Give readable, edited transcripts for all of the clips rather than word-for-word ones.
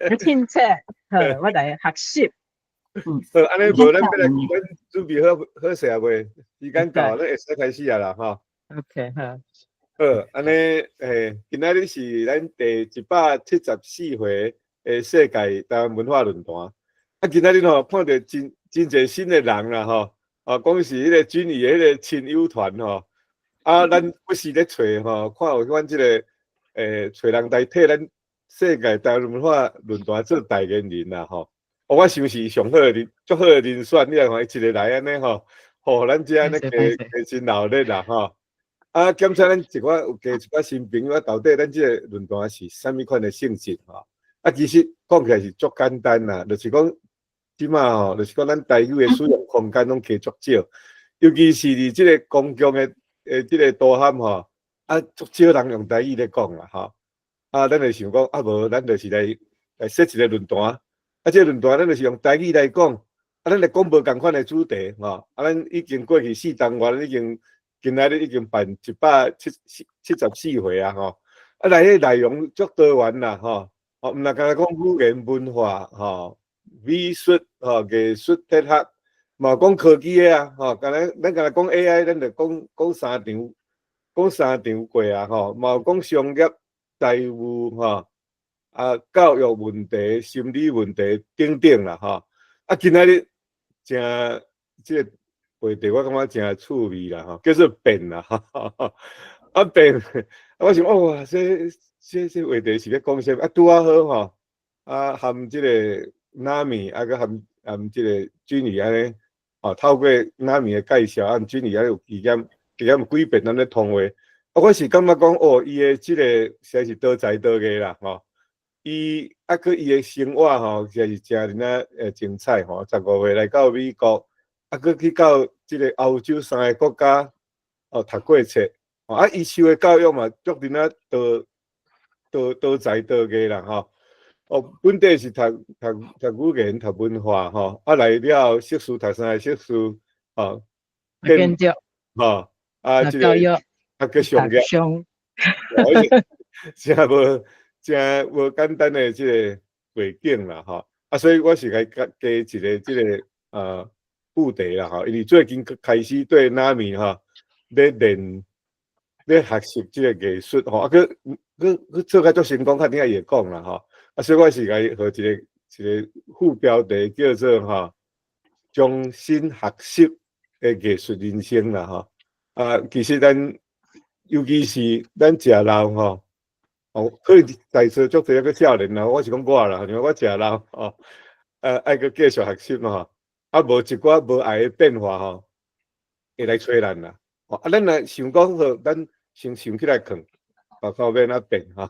要凊彩，我来学习。好，安尼无咱要来，咱准备好势啊未？时间到，咱会使开始啊啦，哈。OK， 好。好，安尼今仔日是咱第174回世界台湾文化论坛。啊，今仔日吼看到真侪新的人啦，吼。啊，讲是迄个军艺的迄个亲友团吼。啊，咱不时咧找吼，看有阮即个找人来替咱世界台湾文化论坛做代言人啦，吼。我想是上好的足好的人选，你来看一个来安尼吼，互咱遮安尼加真热烈啦吼。啊，检查咱一寡有加一寡新朋友，到底咱即个论坛是啥物款的性质吼？啊，其实讲起来是足简单啦，就是讲即马吼，就是讲咱台语的使用空间拢加足少，尤其是伫即个公共的即个都涵吼，啊，足少人用台语咧讲啦吼。啊，咱就想讲啊，无咱就是来设一个论坛。啊，这论坛咱就是用台语来讲，啊，咱来讲无共款的主题吼。啊，咱已经过去4单元，今仔日已经办174回啊吼。啊，内内容足多元啦吼。哦，毋但讲语言文化吼、美术吼、艺术哲学，嘛讲科技的啊吼。咱讲 AI， 咱就讲三场过啊吼。嘛有讲商业、财务吼。啊，教育问题、心理问题等等啦，吼。啊，今仔日真即个话题，我感觉真趣味啦，吼，叫做变啦，哈。啊变，我想哇，这话题是咧讲啥？啊，拄啊好吼。啊，含即个 Nami， 啊，佮含即个君怡安尼，哦，透过 Nami 的介绍，啊，君怡安尼有几点几遍咱咧通话。啊，我是感觉讲，哦，伊的即个实在是多才多艺啦，吼。伊的生活吼，实在是真精彩吼。15岁来到美国，佮去到即个欧洲3个国家哦读过册。啊，伊受的教育嘛，足多才多艺啦吼。哦，本地是读语言、读文化吼。啊，来了硕士读3个硕士吼，建筑吼啊，即个教育啊，佮商业，真无简单的即个背景啦吼。啊，所以我是来加一个即个副题啦吼，因为最近开始对 Nami 吼咧学习即个艺术吼，啊，佮做较足成功，较听伊会讲啦吼。啊，所以我是来和一个副标题叫做吼，终身学习的艺术人生啦吼。啊，其实尤其是咱食老吼。哦，可能在座足侪个少年啦，我是讲我啦，因为我食老哦，爱去继续学习嘛吼。啊，无一寡无爱的变化吼，会来催咱啦。哦，啊，咱若想讲好，咱先想起来看，后面啊变哈。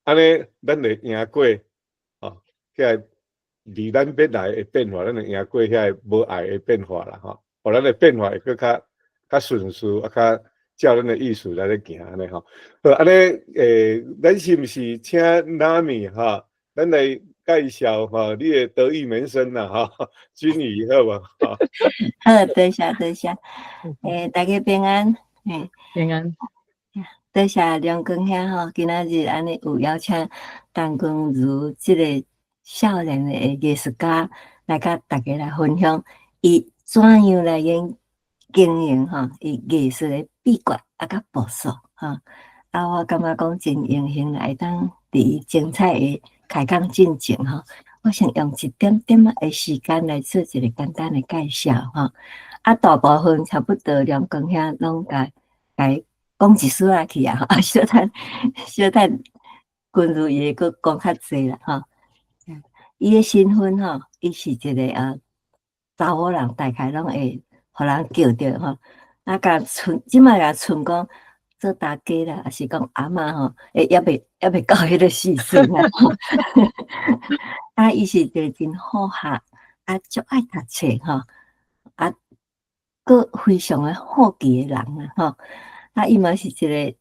安尼咱会赢过哦，遐离咱要来的变化，咱会赢过遐无爱的变化啦吼。互咱的变化会搁较顺遂，啊较照咱的意思来咧行安尼吼。好，安尼咱是毋是请 Nami 哈，咱来介绍哈你的得意门生啦哈，君怡好无？好，多谢，大家平安，平安。多谢梁光兄吼，今仔日安尼有邀请陈君如即个少年的艺术家来甲大家来分享，伊怎样来经营吼，伊艺术的秘诀啊甲步数吼。啊，我感觉讲真荣幸来当伫精彩的开讲进程吼。我想用一点点的时间来做一个简单的介绍吼。啊，大部分差不多梁光兄拢甲讲一丝仔去啊，小等君如伊会佫讲较济啦吼。伊的身份吼，伊是一个查某人，大概拢会互人叫着吼。啊，即摆甲剩讲做大家啦，还是讲阿嬷吼，也未到迄个时阵啦。啊，伊是一个真好学，啊，足爱读册吼，啊，佫非常的好奇的人啊吼。啊，伊嘛是一个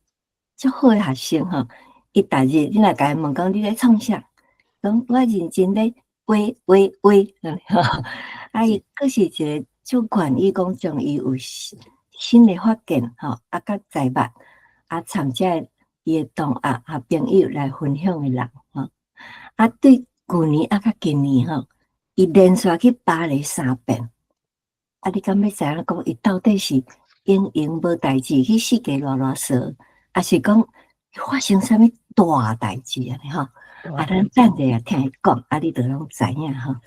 足好的学生吼。伊逐日你若甲伊问讲你咧创啥，讲我认真咧画，啊，伊佫是一个足愿意讲将伊有新的发现吼，啊，甲财物啊，参加伊的同学啊朋友来分享的人吼。啊，对旧年啊，甲今年吼，伊连续去巴黎3遍。啊，你敢要知影讲，伊到底是闲无代志去世界乱踅，还是讲发生啥物大代志啊？吼，啊，咱等者啊听伊讲，啊，你就拢知影吼。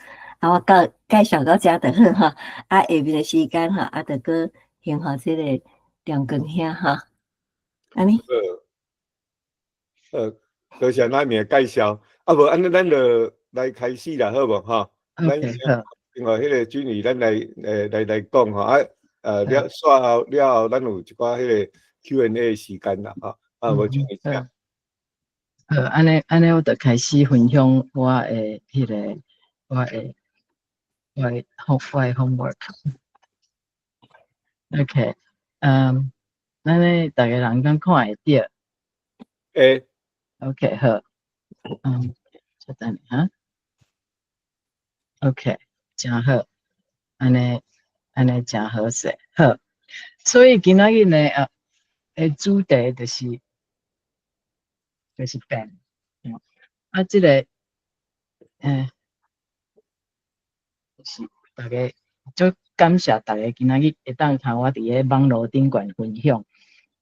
啊，我介绍到遮就好吼。啊，下面的时间吼，啊，就搁幸福即个梁光兄吼，安尼。多谢咱明介绍。啊，无安尼咱就来开始啦，好无吼？咱 OK 好，另外迄个俊宇，咱来讲吼。了煞后了后，咱有一寡迄个 Q&A 时间啦，吼。啊，无俊宇请。安尼我就开始分享我的迄个我的 homework。OK，咱咧大家人敢看会到？会。OK， 好，稍等哈。OK， 真好，安尼真好势。好，所以今仔日呢，主题就是病。啊，即个，就是大家足感谢大家今仔日会当看我伫个网络顶悬分享。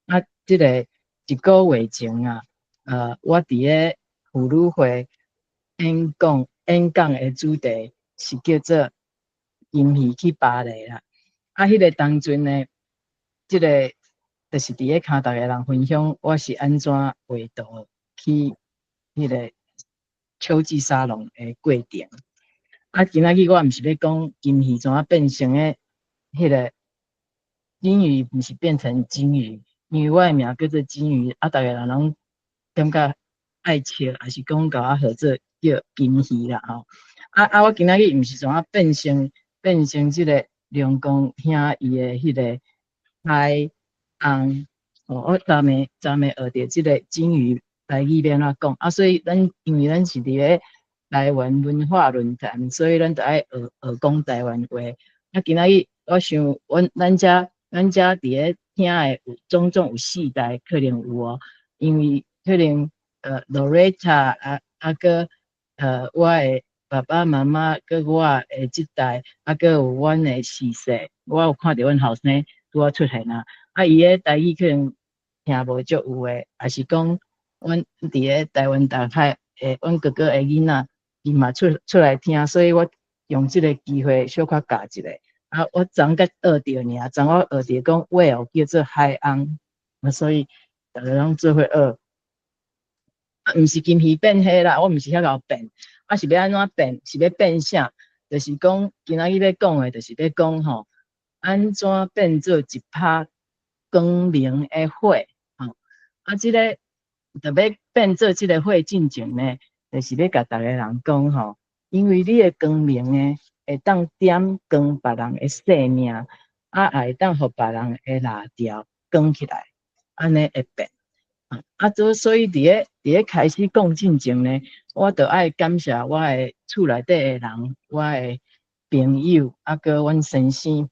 啊，即个一个月前啊，我伫个妇女会演讲的主题是叫做“金鱼去巴黎”啦。啊，迄个当阵呢，即个就是伫个看大家人分享，我是安怎画图去迄个秋季沙龙的过程。啊，今仔日我毋是要讲金鱼怎啊变成诶迄个金鱼，毋是变成金鱼，因为我诶名叫做金鱼，啊，大家人拢感觉爱笑，还是讲甲我合作叫金鱼啦吼。我今仔日毋是怎啊变成即个梁公兄伊诶迄个海翁我昨暝学着即个金鱼台语要安怎讲啊，所以因为咱是伫个台湾文化论坛，所以咱就爱学讲台湾话。啊，今仔日我想，咱遮伫个听的有种有4代，可能有哦，因为可能Loretta 搁我的爸爸妈妈，搁我的即代，搁有阮的四世，我有看到阮后生拄啊出现啊。啊，伊个台语可能听无足有诶，也是讲阮伫个台湾大海阮哥哥的囡仔。伊嘛出来听，所以我用即个机会小可教一下。啊，我昨甲学着尔，昨我学着讲 whale 叫做海翁，所以大家拢做伙学。啊，毋是金鱼变黑啦，我毋是遐敖变，是要安怎变？是要变啥？就是讲今仔日要讲的，就是要讲吼，安怎变做一拍光明的火？即个特别变做即个火进前呢？就是要甲大家人讲吼，因为你的光明呢，会当点光别人的生命，也会当互别人的蜡条光起来，安尼会变。所以伫个开始讲进前呢，我着爱感谢我的厝内底的人，我的朋友，搁阮先生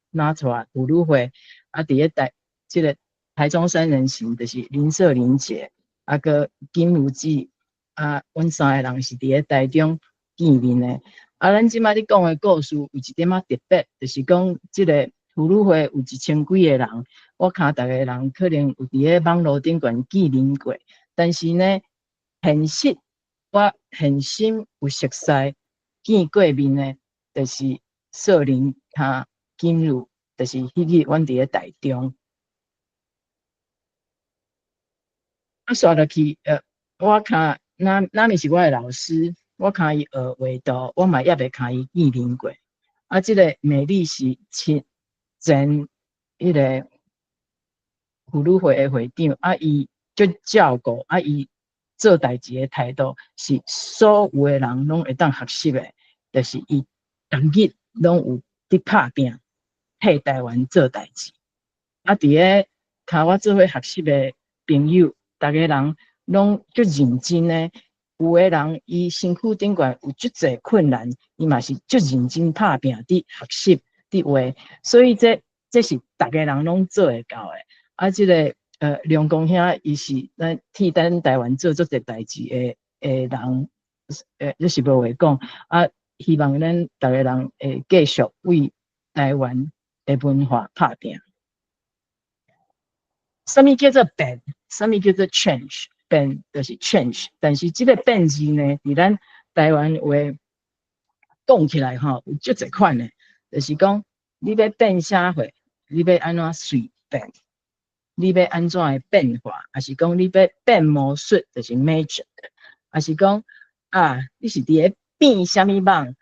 拿出来妇女会，伫个即个台中3人行，就是林舍林姐，搁金如姊。阮3个人是伫个台中见面的。咱即摆咧讲的故事有一点仔特别，就是讲即个妇女会有1000几个人，我看大家人可能有伫个网络顶悬见面过，但是呢，我现身有熟悉见过面的，就是少林他金如，就是迄日阮伫个台中。刷落去，我看。那是我的老师，我看伊学画图，我嘛也未看伊见面过。即个美丽是前迄个妇女会的会长，伊足照顾，伊做代志的态度是所有的人拢会当学习的，就是伊逐日拢有伫拍拼，替台湾做代志。伫个甲我做伙学习的朋友，逐个人。拢足认真呢，有个人伊身躯顶悬有足侪困难，伊嘛是足认真拍拼伫学习伫画，所以这是逐个人拢做会到的。即个梁公兄伊是咱替咱台湾做足侪代志的人，这是无话讲啊。希望咱逐个人会继续为台湾的文化打拼。什么叫做变？什么叫做 change？ 变就是 change， 但是这个变字呢，伫咱台湾话讲起来吼，有足侪款的，就是讲你要变社会，你要安怎随变？你要安怎的变化？还是讲你要变魔术，就是 magic？ 还是讲啊，你是伫咧变什么梦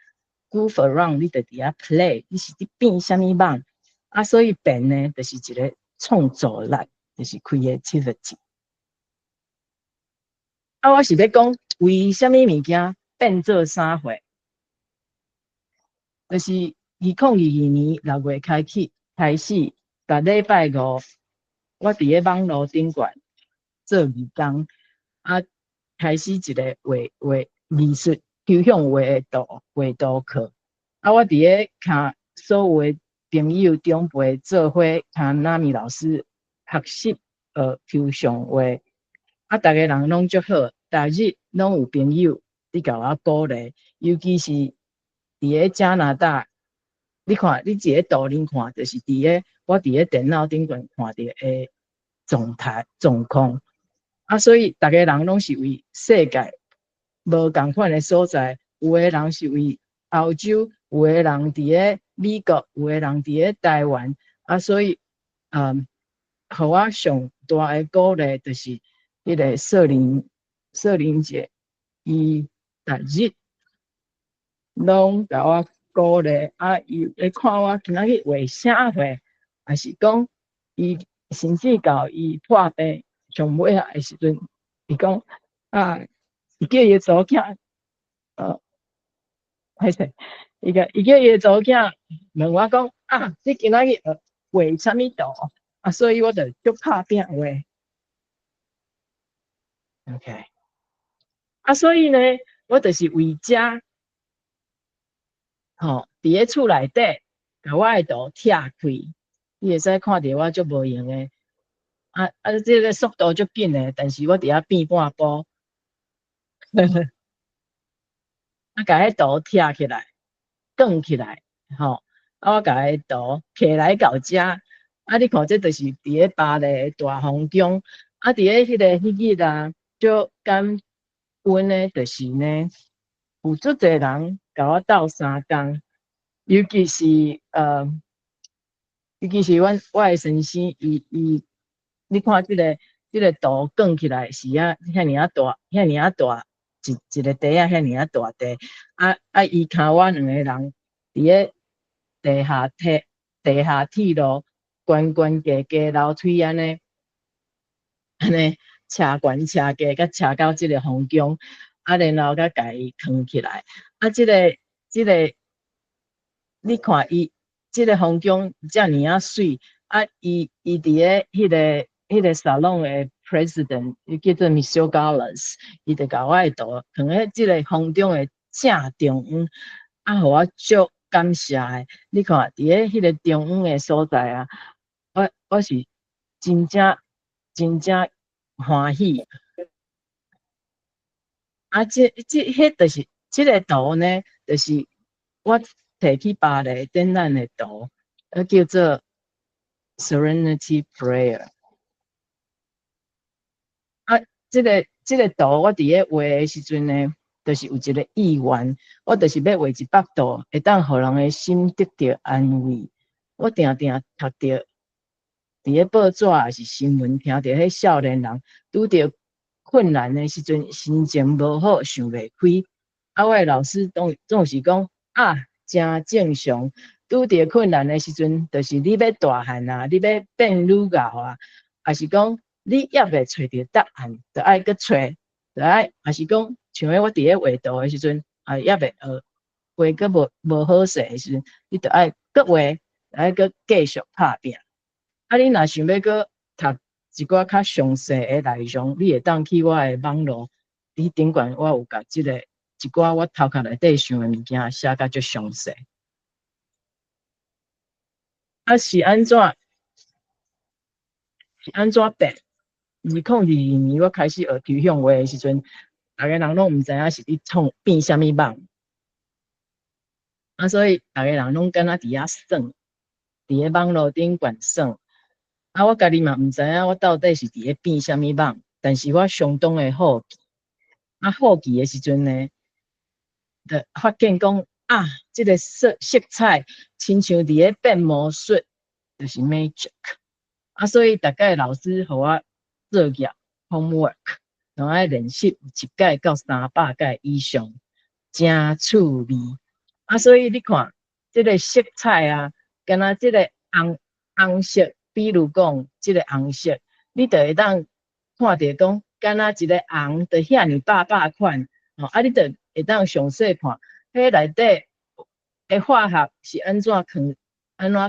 ？Goof around， 你就伫遐 play， 你是伫变什么梦？啊，所以变呢，就是一个创造力，就是 creativity。啊，我是要讲为什么物件变做啥货？就是2022年6月开始，逐礼拜五，我伫咧网络顶管做义工，啊，开始一个艺术抽象画图课，啊，我伫咧甲所有的朋友长辈做伙，甲纳米老师学习抽象画，啊，逐个人拢足好，逐日拢有朋友伫甲我鼓励，尤其是伫咧加拿大。你看，你伫咧图顶看，就是我伫咧电脑顶管看到的状况，啊，所以逐个人拢是为世界无共款的所在，有的人是为欧洲，有的人伫咧美国，有的人伫咧台湾，啊，所以，互我上大的鼓励就是迄个瑟琳姐，伊逐日拢甲我鼓励，啊，伊会看我今仔日画啥货，还是讲伊甚至到伊破病上尾啊的时阵，伊讲啊，伊叫伊查某囝，歹势，伊叫伊的查某囝问我讲啊，你今仔日画啥物图？啊，所以我就足拍拼画。OK， 啊，所以呢，我就是为遮。吼，伫咧厝内底，甲我的图拆开，你会使看到我足无用诶。这个速度足紧诶，但是我伫遐变半步，啊，甲迄图拆起来，卷起来，吼，啊，我甲迄图摕来到遮，啊，你看这就是伫咧巴黎大风中，啊，伫咧迄日啊，足感恩诶，就是呢，有足侪人甲我斗相共。尤其是我的先生，你看这个图卷起来是遐尔大，一个地啊，遐尔大地，伊看我两个人伫咧地下铁路悬架楼梯安尼车悬车架，甲车到这个风中，啊，然后甲伊扛起来，啊，这个。你看伊即个风景遮尔啊水，啊伊伫咧迄个 salon 的 president， 伊叫做 Michelle Gallas， 伊就甲我的图放喺即个风中的正中央，啊，互我足感谢的。你看伫咧迄个中央的所在啊，我是真正欢喜。啊，迄就是即个图呢，就是我。摕去巴黎展览的图，叫做 Serenity Prayer。啊，这个图我伫咧画的时阵呢，就是有一个意愿，我就是要画一幅图，会当互人的心得到安慰。我定定读到伫咧报纸还是新闻，听到迄少年人拄着困难的时阵，心情无好，想袂开。啊，我的老师总是讲啊。真正常，拄着困难的时阵，就是你要大汉啊，你要变女教啊，还是讲你还未找到答案，就爱去找，就爱，还是讲像我伫咧画图的时阵，还未学，画个无好势的时阵，你就爱搁画，爱搁继续拍拼。啊，你若想要搁读一寡较详细的内容，你会当去我的网络，伫顶管我有甲即个。一寡我头壳内底想的物件写甲足详细，啊是安怎变？2022年我开始学抽象画的时阵，大家人拢毋知影是你变啥物梦，啊，所以大家人拢敢若伫遐算，伫咧网络顶悬算。啊，我家己嘛毋知影我到底是伫咧变啥物梦，但是我相当诶好奇。啊，好奇诶时阵呢，就发现讲啊，即个色彩亲像伫咧变魔术，就是 magic。啊，所以大概老师互我作业 homework， 拢爱练习1届到300届以上，真趣味。啊，所以你看，即个色彩啊，敢若即个红色，比如讲即个红色，你就会当看着讲，敢若一个红的遐尼百款，哦，啊，你就会当详细看，迄内底的化学是安怎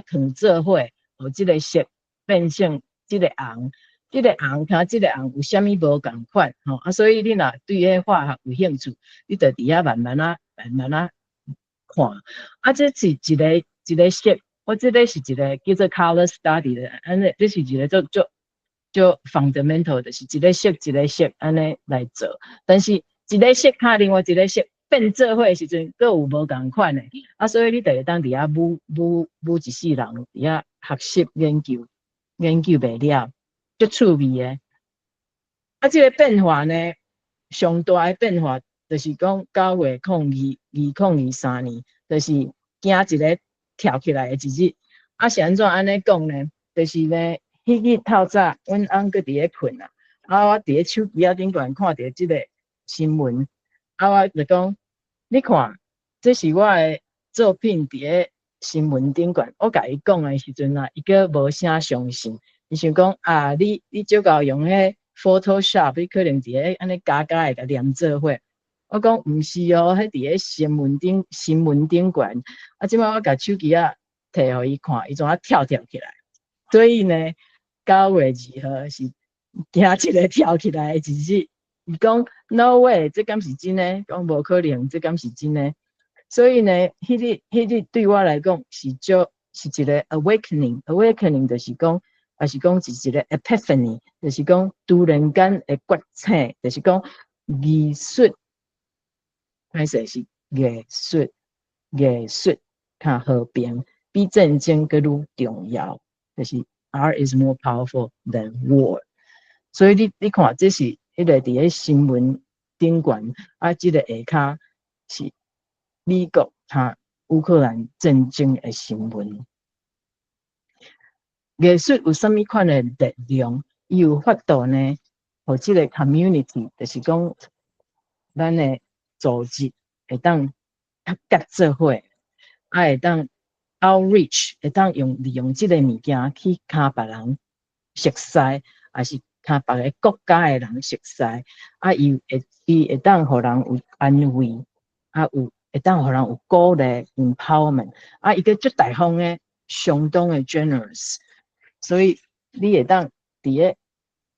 藏做伙，哦，即个色变成即个红。即个红甲即个红有啥物无共款吼？啊，所以你若对迄化学有兴趣，你就伫遐慢慢看。啊，这是一个色，我这个是一个叫做 color study 的，安尼这是一个做 fundamental 就是一个色安尼来做。但是一个色甲另外一个色变做伙时阵，佫有无共款的。啊，所以你就会当伫遐舞一世人伫遐学习研究袂了。足趣味诶！啊，即个变化呢，上大诶变化，就是讲9月2023年，就是惊一个跳起来诶一日。啊，是安怎安尼讲呢？就是呢，迄日透早，阮翁佫伫咧困啊，啊，我伫咧手机顶悬看到即个新闻，啊，我就讲，你看，这是我诶作品伫咧新闻顶悬，我甲伊讲诶时阵啊，伊佫无啥相信。你想讲啊，你少够用迄 Photoshop， 你可能伫咧安尼加会甲连做伙。我讲毋是哦，迄伫咧新闻顶悬。啊，即摆我甲手机仔摕互伊看，伊怎啊跳起来。所以呢，9月2号是惊一个跳起来的一日。伊讲 No way， 这敢是真诶？讲无可能，这敢是真诶？所以呢，迄日对我来讲是一个 awakening 就是讲。也是讲是一个 epiphany， 就是讲突然间的觉醒，就是讲艺术，歹势是艺术较和平，比战争更愈重要。就是 art is more powerful than war。所以你看，这是迄个伫咧新闻顶悬啊，这个下骹是美国甲乌克兰战争的新闻。艺术有啥物款的力量？伊有法度呢？互即个 community， 就是讲咱的组织会当合作伙，啊会当 outreach， 会当利用即个物件去甲别人熟悉，还是甲别个国家的人熟悉，啊伊会当互人有安慰，啊会当互人有鼓励 empowerment， 啊伊个足大方的，相当的 generous。所以你会当伫咧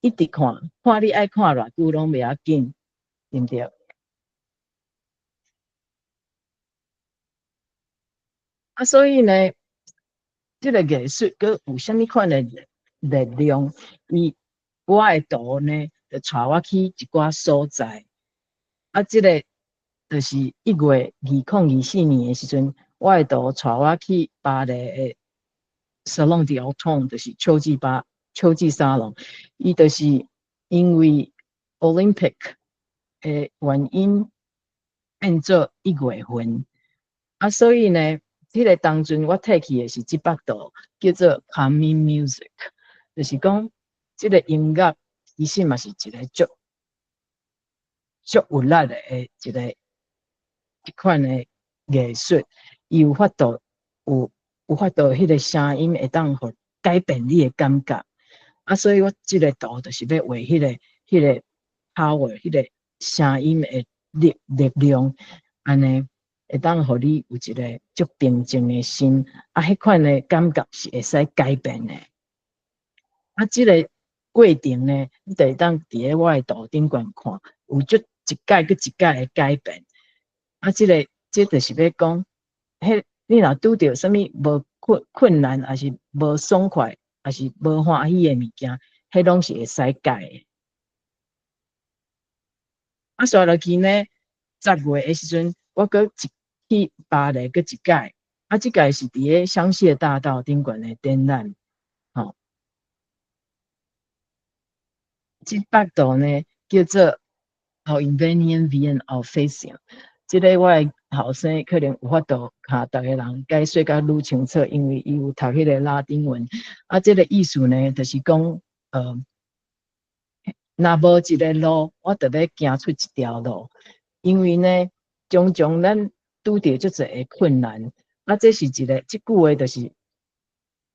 一直看你爱看偌久拢袂要紧，对不对？啊，所以呢，这个艺术佮有啥物款的力量？我的图呢，就带我去一寡所在。啊，这个就是1月2024年的时阵，我的图带我去巴黎的 Salon d'Automne， 就是秋季沙龙。伊就是因为 Olympic 的原因变做1月份。啊，所以呢，这个当阵我摕去的是这幅图，叫做 Calming Music， 就是讲这个音乐其实嘛是一个足有力的一款的艺术，伊有法度迄个声音会当互改变你的感觉。啊，所以我这个图就是要为迄个 power， 迄个声音的力量，安尼会当互你有一个足平静的心。啊，迄款的感觉是会使改变的。啊，这个过程呢，你就会当伫咧我的图顶悬看，有足一届佮一届的改变。啊，这就是要讲，你若拄着啥物无困难，还是无爽快，还是无欢喜的物件，迄拢是会使改的。啊，刷落去呢，10月的时阵，我搁去巴黎搁一届，啊，即届是伫个香榭大道顶悬的展览，吼、这幅图呢叫做 Invenient Vision of Facing， 这个我的后生可能有法度甲大家人解说甲愈清楚，因为伊有读迄个拉丁文，啊，这个意思呢，就是讲，若无一个路，我就要行出一条路，因为呢，常常咱拄着足侪的困难，啊，这是一个，即句话就是一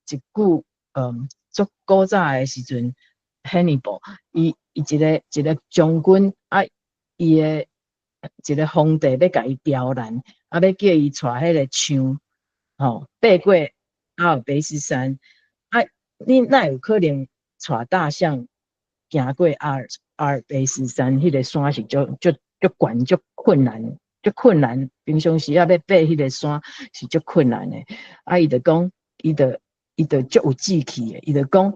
句，足古早的时阵 ，Hannibal， 伊一个将军啊，伊的一个皇帝要甲伊刁难，啊，要叫伊带迄个枪，爬过阿尔卑斯山，啊，你哪有可能带大象行过阿尔卑斯山？迄个山是足悬、足困难，平常时要爬迄个山是足困难的。啊，伊就讲，伊就足有志气的，伊就讲，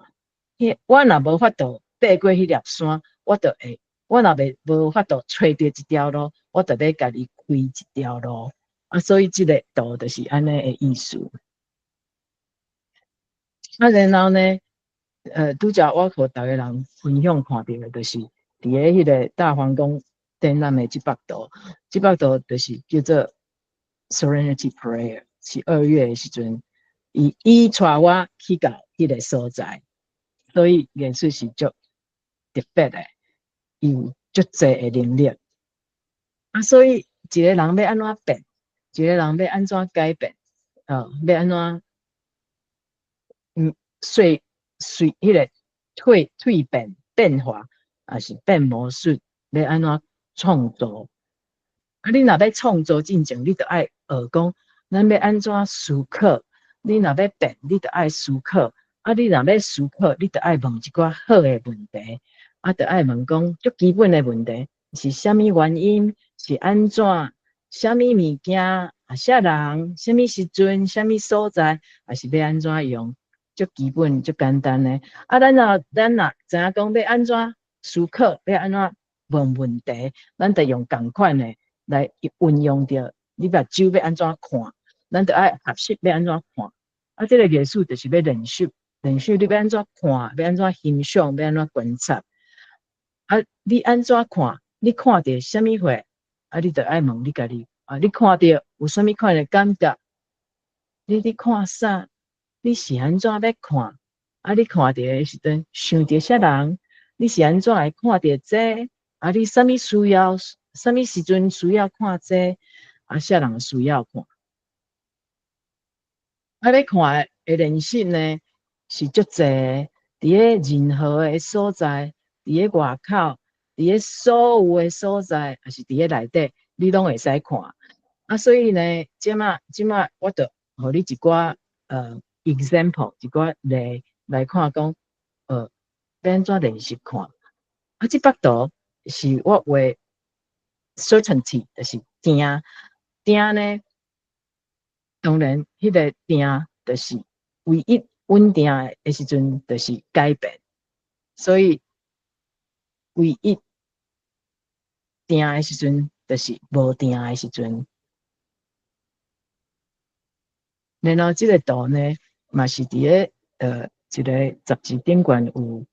我若无法度爬过迄粒山，我就会。我若无法度找到一条路，我就要家己开一条路。啊，所以这个图就是安尼的意思。啊，然后呢，拄则我和大家人分享看到的，就是伫个迄个大皇宫展览的这幅图，这幅图就是叫做 Serenity Prayer， 是2月的时阵，伊带我去到迄个所在，所以艺术是足特别的。有足侪的能力，啊，所以一个人要安怎变，一个人要安怎改变，要安怎，迄个蜕变化，还是变魔术，要安怎创造？啊，你若要创造进前，你就爱学讲，咱要安怎思考？你若要变，你就爱思考。啊，你若要思考，你就爱问一寡好的问题。啊，就爱问讲最基本的问题是啥物原因？是安怎？啥物物件？啊，啥人？啥物时阵？啥物所在？还是要安怎用？最基本、最简单的。啊，咱若知影讲要安怎思考，要安怎问问题，咱就用同款的来运用着。你目睭要安怎看？咱就爱合适要安怎看？啊，这个艺术就是要练习，你要安怎看？要安怎欣赏？要安怎观察？啊，你安怎看？你看到什么货？啊，你就爱问你家己啊，你看到有什么款的感觉？你看啥？你是安怎要看？啊，你看到的时阵想到啥人？你是安怎会看到这？啊，你什么需要？什么时阵需要看这？啊，啥人需要看？啊，要看的练习呢是足侪，伫个任何的所在，伫个外口，伫个所有的所在，还是伫个内底，你拢会使看。啊，所以呢，即马我就互你一寡example， 一寡例来看讲，要安怎练习看。啊，这幅图是我画 certainty， 就是定呢。当然，迄个定就是唯一稳定的时阵，就是改变。所以，唯一定的时阵，就是无定的时阵。然后，这个图呢，嘛是伫个一个杂志顶悬有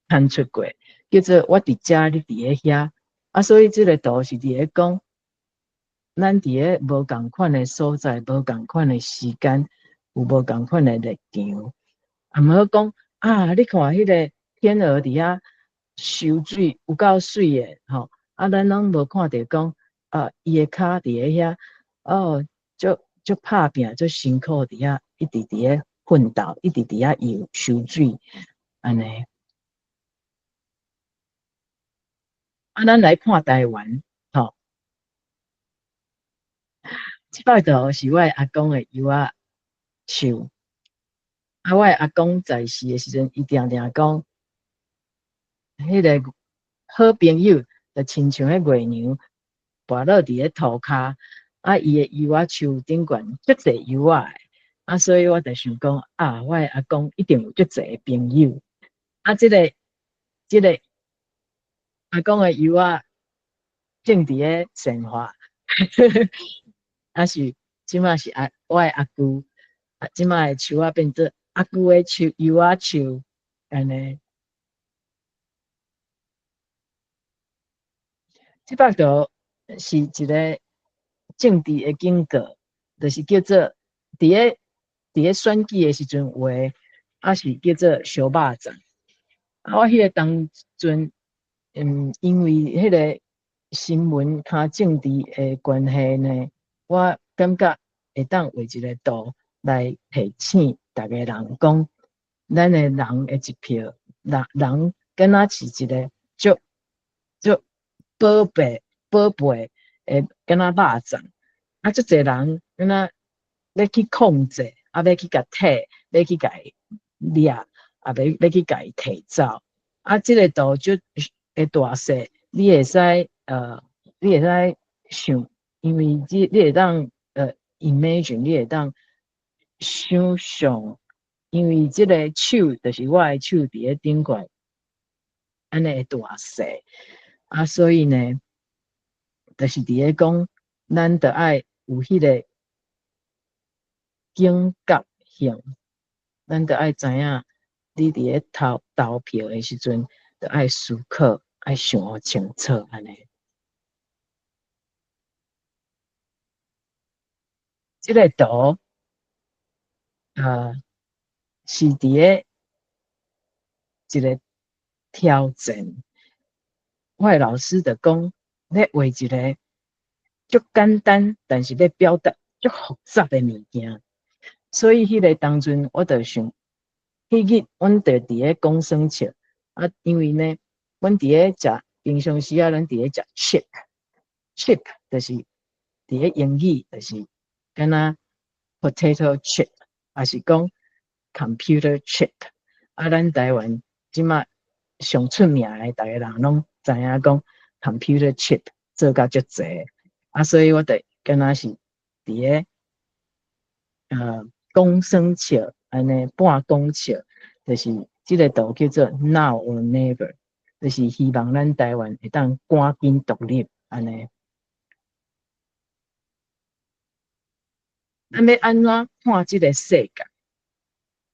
刊出过，叫做我伫遮，你伫个遐。啊，所以这个图是伫个讲。咱伫个无共款的所在，无共款的时间，有无共款的立场。啊，毋好讲啊！你看迄个天鹅伫遐游水，有够水的吼！啊，咱拢无看到讲啊，伊的骹伫个遐哦，足拍拼，足辛苦伫遐，一直伫个奋斗，一直伫遐游水，安尼。啊，咱来看台湾。这摆图是我阿公的油仔手，啊，我阿公在世的时阵，伊定定讲，迄个好朋友就亲像迄月娘，跋落伫个涂骹，啊，伊的油仔手顶悬足侪油仔，啊，所以我就想讲，啊，我阿公一定有足侪朋友，啊，这个阿公的油仔政治的神话，啊是即马是我的阿舅，即马的树啊变做阿舅的树，柚仔树，安尼。即摆图是一个政治的警告，就是叫做伫咧选举的时阵话，是叫做小肉粽。我迄个当阵，因为迄个新闻较政治的关系呢，我感觉会当画一个图来提醒大家人讲，咱的人的一票，人敢若是一个足宝贝诶，敢若肉粽，足侪人敢若要去控制，要去甲摕，要去甲掠，要去甲伊摕走。即个图就会大势，你会使你会使想，因为你会当imagine， 你会当想象，因为即个手就是我的手伫咧顶悬，安尼会大势。所以呢，就是伫咧讲，咱得爱有迄个警觉性，咱得爱知影，你伫咧投票的时阵，得爱思考，爱想清楚安尼。这个图，是伫咧一个挑战。我的老师就讲，咧画一个足简单，但是要表达足复杂的物件。所以迄个当阵，我就想，迄日阮就伫咧讲生笑，因为呢，阮伫咧食平常时咱伫咧食 chip 就是伫咧英语就是敢若 potato chip， 还是讲 computer chip。咱台湾即马上出名的，大家人拢知影讲 computer chip 做甲足济，所以我就敢若是伫咧讲生笑，安尼半讲笑，就是即个图叫做 Now or Never， 就是希望咱台湾会当赶紧独立安尼。咱要安怎看即个世界？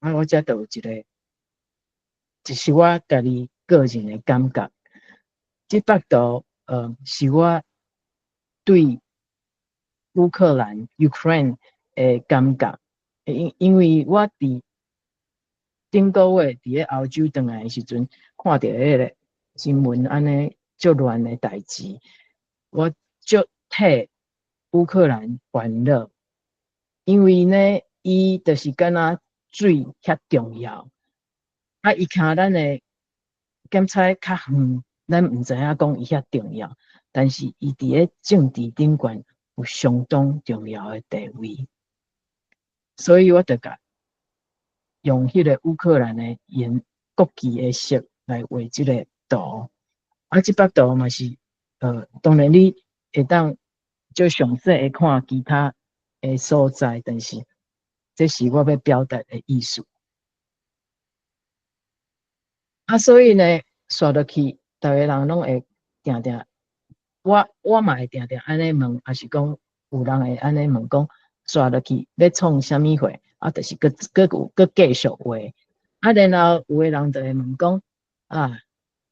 我遮就有一个，就是我家己个人的感觉。即幅图，是我对乌克兰 Ukraine 的感觉。因为我伫顶个月伫咧欧洲回来的时阵，看到迄个新闻安尼足乱的代志，我足替乌克兰烦恼。因为呢，伊就是敢若水遐重要，伊徛咱的检测较远，咱毋知影讲伊遐重要，但是伊伫咧政治顶悬有相当重要的地位。所以我就甲用迄个乌克兰的国旗的色来画即个图。即幅图嘛是，当然你会当就详细会看其他的所在，但是这是我要表达的意思。所以呢，刷落去，逐个人拢会定定，我嘛会定定安尼问，还是讲有人会安尼问讲，刷落去要创啥物货？就是搁继续画。然后有的人就会问讲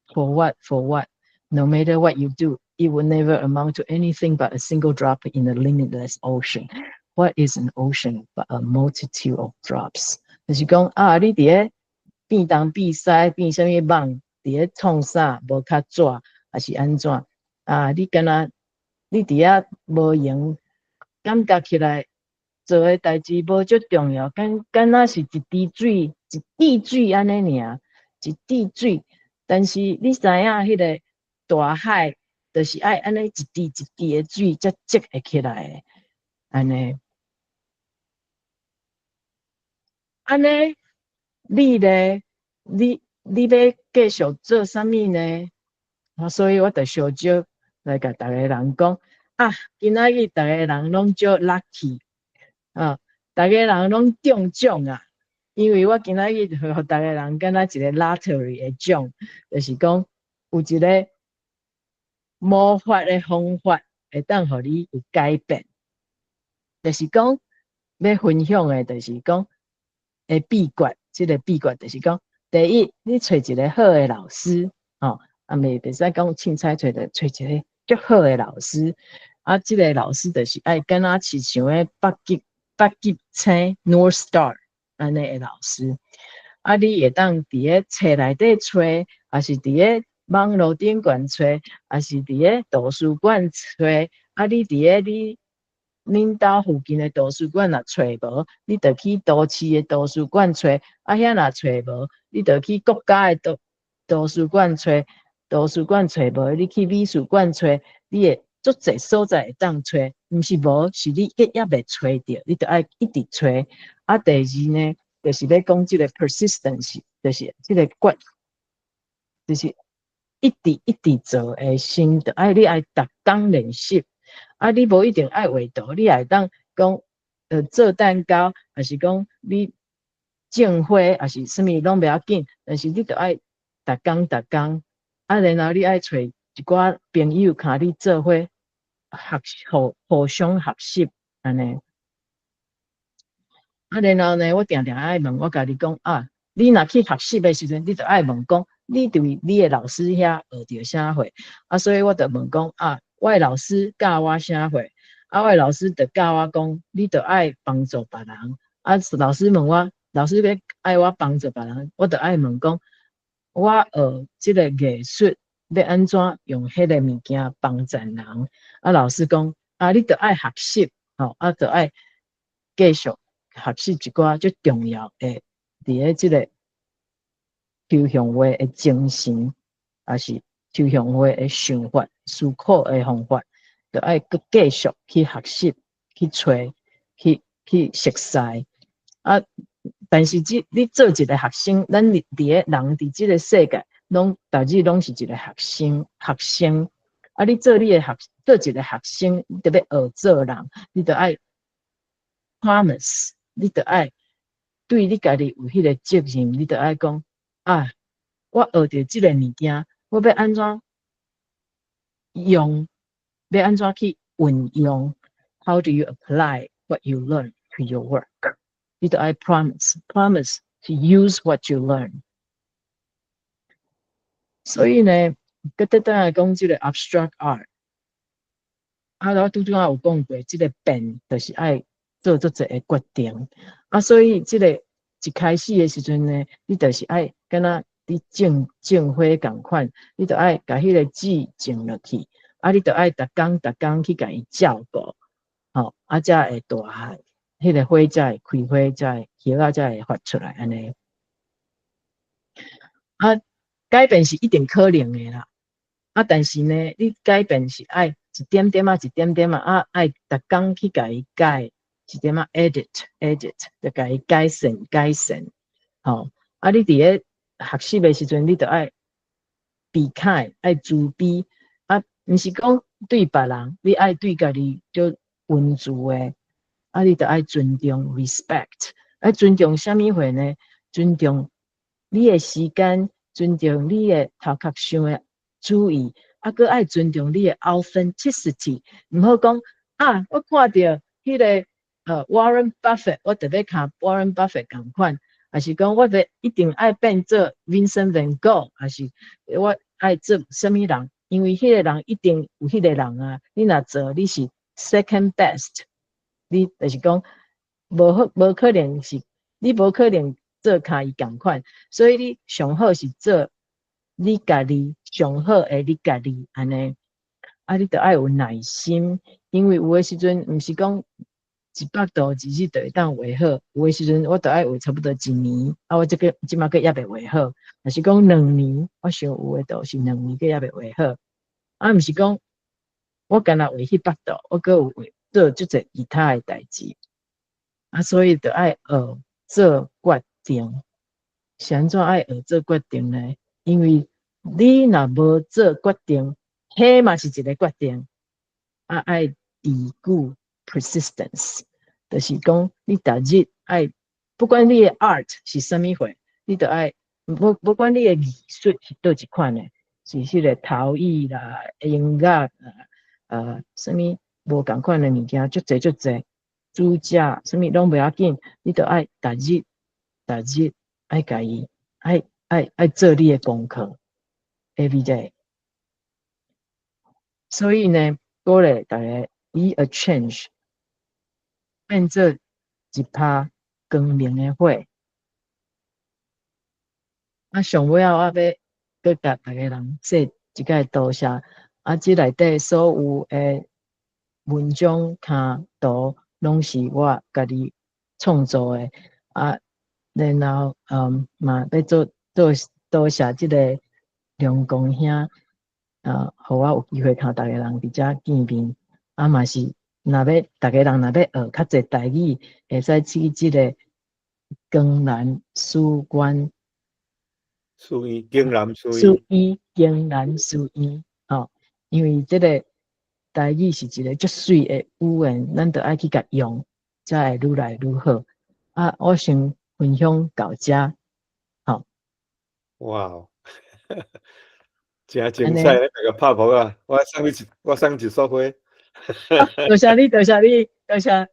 ，for what? No matter what you do, it will never amount to anything but a single drop in the limitless ocean. What is an ocean but a multitude of drops? 就是讲你伫咧变东变西变啥物网，伫咧创啥无较纸，还是安怎？你敢若你伫遐无用，感觉起来做的代志无足重要，敢若是一滴水安尼尔，一滴水。但是你知影迄个大海，就是爱安尼一滴一滴的水才积会起来的，安尼。你咧，你要继续做啥物呢？所以我就小少来甲逐个人讲，今仔日逐个人拢足 lucky， 逐个人拢中奖啊！因为我今仔日互逐个人敢若一个 lottery 的奖，就是讲有一个魔法的方法会当互你有改变，就是讲要分享的，就是讲的秘诀。这个秘诀就是讲，第一，你找一个好的老师，哦，袂使讲凊彩找一个足好的老师。啊，这个老师就是爱敢若是像个北极星 North Star 安尼的老师。啊，你会当伫个册内底找，还是伫个网络顶悬找，还是伫个图书馆找。啊，你伫个恁兜附近的图书馆若找无，你就去都市的图书馆找。啊，遐若找无，你就去国家的图书馆找。图书馆找无，你去美术馆找。你会足侪所在会当找，毋是无，是你也未找着，你就爱一直找。啊，第二呢，就是要讲这个 persistence， 就是这个决，就是一直做的心，就爱你爱逐工练习。啊，你无一定爱画图，你也当讲做蛋糕，还是讲你种花，还是啥物拢不要紧，但是你就爱逐工。啊，然后你爱找一寡朋友，甲你做伙互相学习安尼。啊，然后呢，我定定爱问我家己讲啊，你若去学习的时阵，你就爱问讲，你对你的老师遐学着啥货？啊，所以我就问讲啊，我的老师教我啥货？啊，我的老师就教我讲，你就爱帮助别人。啊，老师问我，老师要爱我帮助别人，我就爱问讲，我学这个艺术要安怎用迄个物件帮助人？啊，老师讲啊，你就爱学习，吼，啊，就爱继续学习一寡最重要的，伫个即个抽象化的精神，还是抽象化的想法、思考的方法，就爱佮继续去学习、去找、去熟悉。啊，但是你做一个学生，咱伫个人伫即个世界，大致拢是一个学生。啊，你做一个学生，你就要学做人，你就爱 promise， 你就爱对你家己有迄个责任，你就爱讲啊，我学着即个物件，我要安怎用，要安怎去运用 ？How do you apply what you learn to your work？ 你就爱 promise to use what you learn。所以呢，佮倒来讲即个 abstract art， 啊，我拄有讲过，即个变就是爱做足侪个决定。啊，所以即个一开始的时阵呢，你就是爱敢若你种花共款，你就爱甲迄个籽种落去，啊，你就爱逐工去甲伊照顾，吼，啊，才会大汉，迄个花才会开花，才会叶仔才会发出来安尼。啊，改变是一定可能的啦，啊，但是呢，你改变是爱一点点啊，爱逐工去甲伊改，一点啊 edit， 就甲伊改善，吼，啊，你伫个学习的时阵，你就爱避开，爱自卑，啊，毋是讲对别人，你爱对家己就温柔的，啊，你就爱尊重 respect， 爱尊重啥物货呢？尊重你的时间，尊重你的头壳想的主意，啊，佮爱尊重你的 authenticity， 毋好讲啊，我看到迄个Warren Buffett， 我特别看 Warren Buffett 共款。还是讲我一定爱变做 Vincent Van Gogh， 还是我爱做什么人？因为迄个人一定有迄个人啊。你若做你是 second best， 你就是讲无可能是，你无可能做甲伊共款，所以你上好是做你家己上好的你家己安尼。啊，你得爱有耐心，因为有的时阵毋是讲100度、200度会当画好，有的时阵我得爱画差不多1年，啊，我即马个也未画好。若是讲2年，我想有的度是2年个也未画好。啊，毋是讲我干那画100度，我阁有画做足侪其他的代志。啊，所以得爱学做决定。是安怎爱学做决定呢？因为你若无做决定，迄嘛是一个决定。啊，爱持久 persistence， 就是讲你逐日爱，不管你的 art 是啥物货，你就爱，不管你的艺术是倒一款的，是迄个陶艺啦、音乐什么无共款的物件，足济，煮食什么拢不要紧，你都爱逐日爱家己爱做你的功课 ，every day。所以呢，鼓励大家以 a change 变做一拍光明的火。上尾我要佮大家人说一个多谢，这内底所有的文章、卡图拢是我家己创作的然后嘛要做多谢这个梁公兄互我有机会甲大家人伫遮见面，嘛是大家人若要学较济台语，会使去这个江南书馆。江南书院，江南书院，因为这个台语是一个足水的语言，咱着爱去甲用，才会愈来愈好。我想分享到遮，哇，真精彩！那个拍婆啊，我送一束花。多谢你，多谢你，多谢。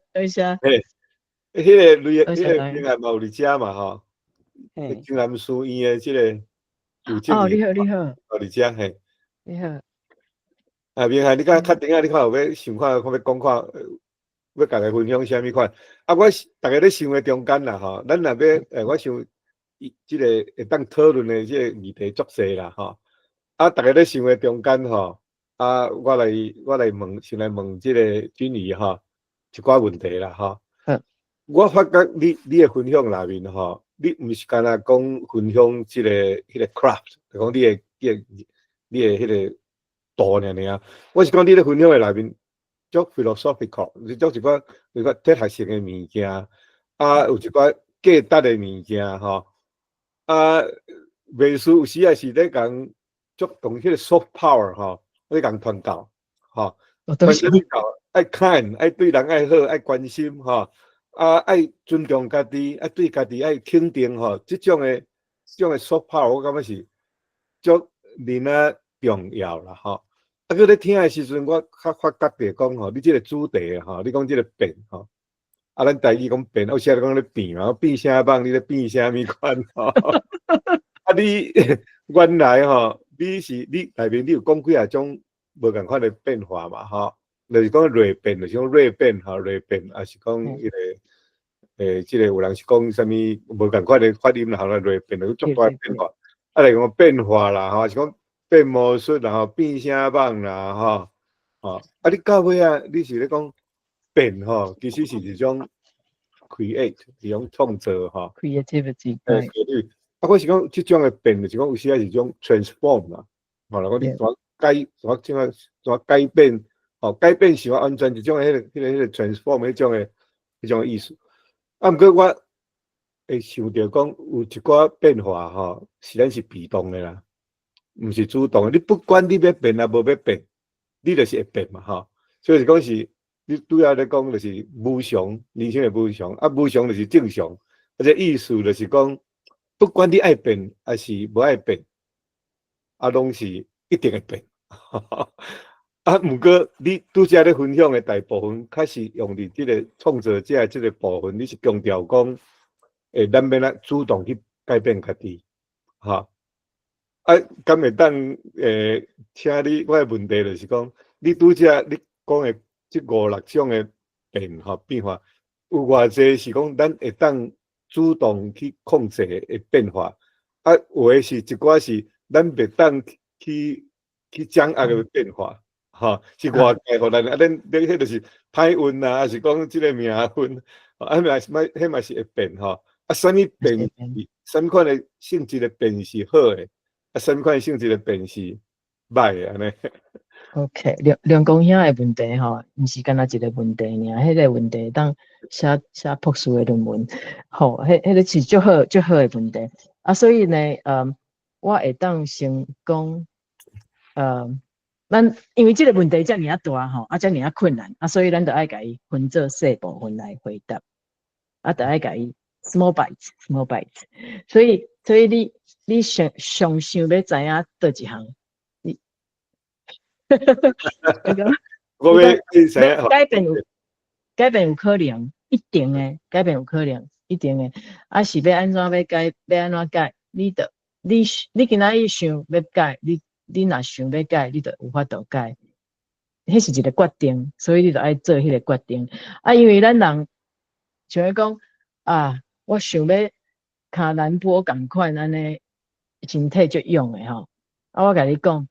迄个名案嘛有伫遮嘛吼。江南书院的这个有证你好，伫遮嘿。你好。明翰，你较顶你看有要想看，要讲看，要甲大家分享啥物款？我大家咧想的中间啦吼，咱若要我想，这个会当讨论的这个议题足济啦吼。大家咧想的中间吼，我来问，先来问这个君怡吼，一寡问题啦吼。我发觉你的分享内面吼，你毋是干那讲分享这个迄个 craft， 就讲你的迄个图尔。我是讲你咧分享的内面足 philosophical， 是足一寡哲学性的物件，有一寡价值的物件吼。美术有时也是咧讲足用迄个 soft power 吼，咧讲传教吼。传教爱看，爱对人爱好，爱关心吼。爱尊重家己，对家己爱肯定吼，这种的 soft power， 我感觉是足人重要啦吼。佮咧听的时阵，我较发觉着讲吼，你这个主题吼，你讲这个变吼，咱台语讲变，有时讲咧变啊，变啥棒，你咧变啥物款吼？你原来吼，你内面你有讲几啊种无共款的变化嘛吼？就是讲锐变，就是讲锐变吼，锐变，也是讲迄个即个有人是讲啥物无共款的发音啦，吼，锐变就足大变化。来讲变化啦，吼，是讲变魔术啦，吼，变啥棒啦，吼，你到尾你是咧讲变吼，其实是一种 create， 一种创造吼。creativity。我是讲即种的变，就是讲有时是一种 transform 啦，吼，讲你怎改变。改变是完全一种迄个 transform 迄种意思。毋过我会想着讲有一寡变化吼，是咱是被动的啦，毋是主动的。你不管你要变啊，无要变，你就是会变嘛吼。所以是讲是你拄仔咧讲就是无常，人生的无常，无常就是正常。这意思就是讲，不管你爱变还是无爱变，拢是一定会变。毋过你拄则咧分享的大部分，开始用伫即个创作者即个部分，你是强调讲，咱要主动去改变家己，敢会当请你，我的问题就是讲，你拄则你讲的即5、6种的变化，有偌济是讲咱会当主动去控制的变化，有的是一寡是咱袂当去掌握的变化。是外界互咱恁迄就是歹运啊，还是讲即个命运，迄嘛是会变吼。啥物变？啥物款的性质的变是好的，啥物款性质的变是歹的安尼。OK， 梁公兄的问题吼，毋是干那一个问题尔，迄个问题当写博士的论文，迄个是足好的问题。所以呢，我会当先讲，咱因为这个问题遮尔大吼，遮尔困难，所以咱就爱甲伊分做细部分来回答，就爱甲伊 small bites。所以你上想要知影倒一项，你讲，我要你知要改变有可能，一定诶，改变有可能，一定诶。啊，是要安怎要改，要安怎改？你今仔日想要改，你若想要改，你就有法度改。迄是一个决定，所以你就爱做迄个决定。啊，因为咱人像伊讲啊，我想要骹兰坡共款安尼，身体足勇诶吼。啊，我甲你讲，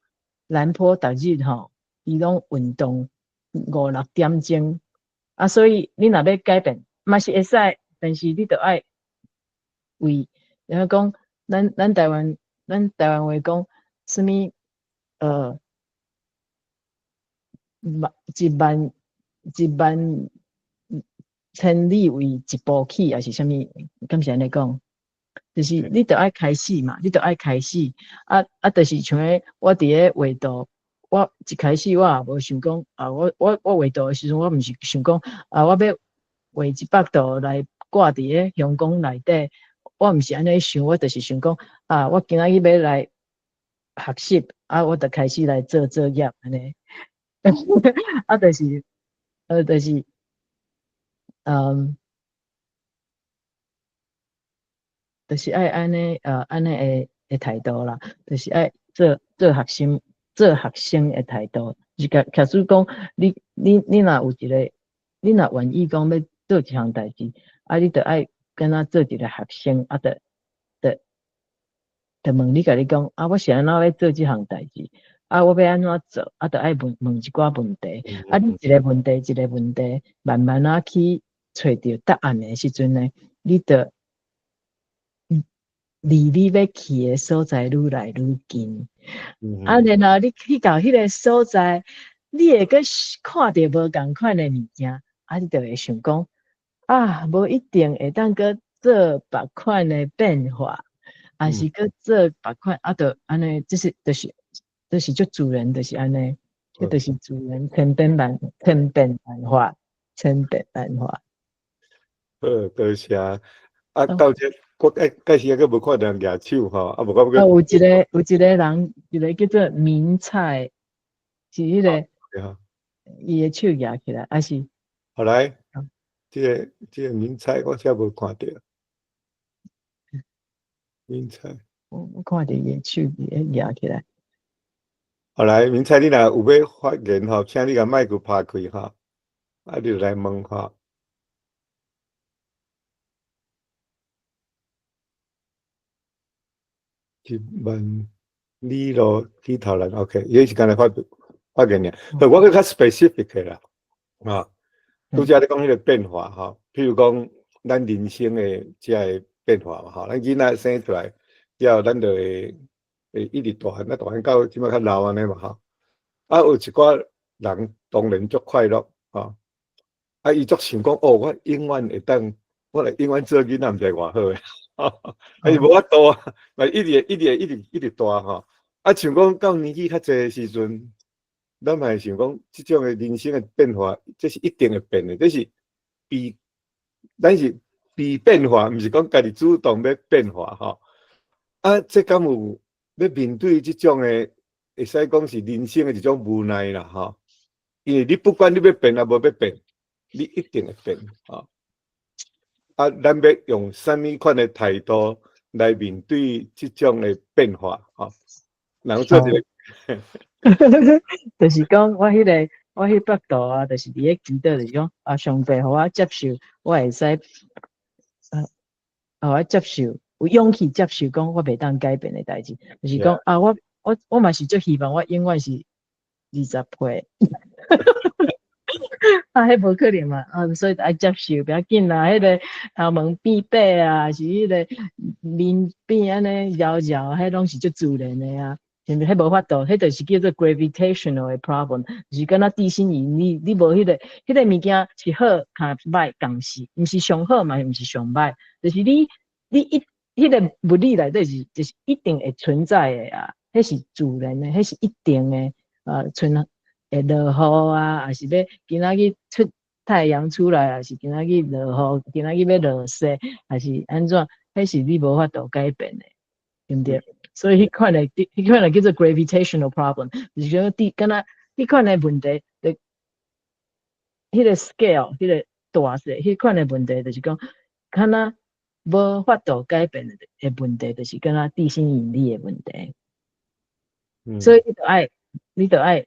兰坡逐日吼，伊拢运动5、6点钟。啊，所以你若要改变，嘛是会使，但是你着爱为，然后讲，咱台湾话讲，什么一万千里为一步起，还是什么？敢是安尼讲？就是你着爱开始嘛，你着爱开始。就是像我伫咧画图，我一开始我也无想讲啊，我画图的时阵，我毋是想讲啊，我要画100图来挂伫咧香港内底，我毋是安尼想，我就是想讲啊，我今仔日要来学习，啊，我着开始来做业安尼。就是嗯。就是爱安尼安尼的态度啦，就是爱做学生的态度。就假使讲你若有一个，你若愿意讲要做一项代志，啊，你着爱敢若做一个学生，啊，着问你甲你讲啊，我是安怎要做这项代志，啊，我要安怎做，啊，着爱问一寡问题，啊，你一个问题，慢慢啊去找到答案的时阵呢，你着离你要去的所在愈来愈近。啊，然后你去到迄个所在，你会阁看到无共款的物件，啊，你就会想讲啊，无一定会当阁做别款的变化，还是阁做别款，啊，就安尼，就是就自然，就是安尼，这就是自然千变万化。多谢。啊，到这我介时还无看到人举手吼，啊，无我有一个人，一个叫做明菜，是迄个伊的手举起来，还是？好来，这个明菜我才无看到，明菜。我看到伊的手举起来。好来，明菜，你若有要发言吼，请你甲麦克拍开哈，啊，你就来问哈。10000里路起头人 ，OK， 伊是刚才发言尔，我个较 specific 啦，啊，拄则你讲迄个变化哈，譬如讲咱人生的遮个变化嘛，哈，咱囡仔生出来，之后咱就会一直大汉，大汉到即摆较老安尼嘛，哈，啊，有一寡人当然足快乐，哈，啊，伊足想讲，哦，我永远会当，我来永远做囡仔，毋知偌好诶。啊，是无法度啊，嘛一直大吼。啊，像讲到年纪较济时阵，咱嘛会想讲，即种诶人生诶变化，这是一定会变诶，这是咱是被变化，毋是讲家己主动要变化吼。啊，这敢有要面对即种诶，会使讲是人生诶一种无奈啦吼。因为你不管你要变啊，无要变，你一定会变吼。啊，咱要用什么款的态度来面对这种的变化？哈，然后做一个，就是讲我迄幅图啊，就是伫咧祈祷，就是讲啊，上帝互我接受，我会使互我接受，有勇气接受讲我袂当改变的代志，就是讲啊，我嘛是最希望我永远是20岁。啊，迄无可能嘛，所以爱接受，不要紧啦。迄个头毛变白啊，是迄个面变安尼摇摇，迄拢是足自然的啊。是毋是？迄无法度，迄就是叫做 gravitational 的 problem，就是敢若地心引力，你无迄个物件是好，较歹共时，毋是上好嘛，毋是上歹，就是你迄个物理内底就是一定会存在的啊，迄是自然的，迄是一定的会落雨啊，还是要今仔日出太阳出来，还是今仔日落雨，今仔日要落雪，还是安怎？迄是你无法度改变的，对不对？所以迄款来叫做 gravitational problem，就是讲敢若迄款的问题，就迄个 scale，迄个大小，迄款的问题，就是讲，敢若无法度改变的问题，就是敢若地心引力的问题。所以你就爱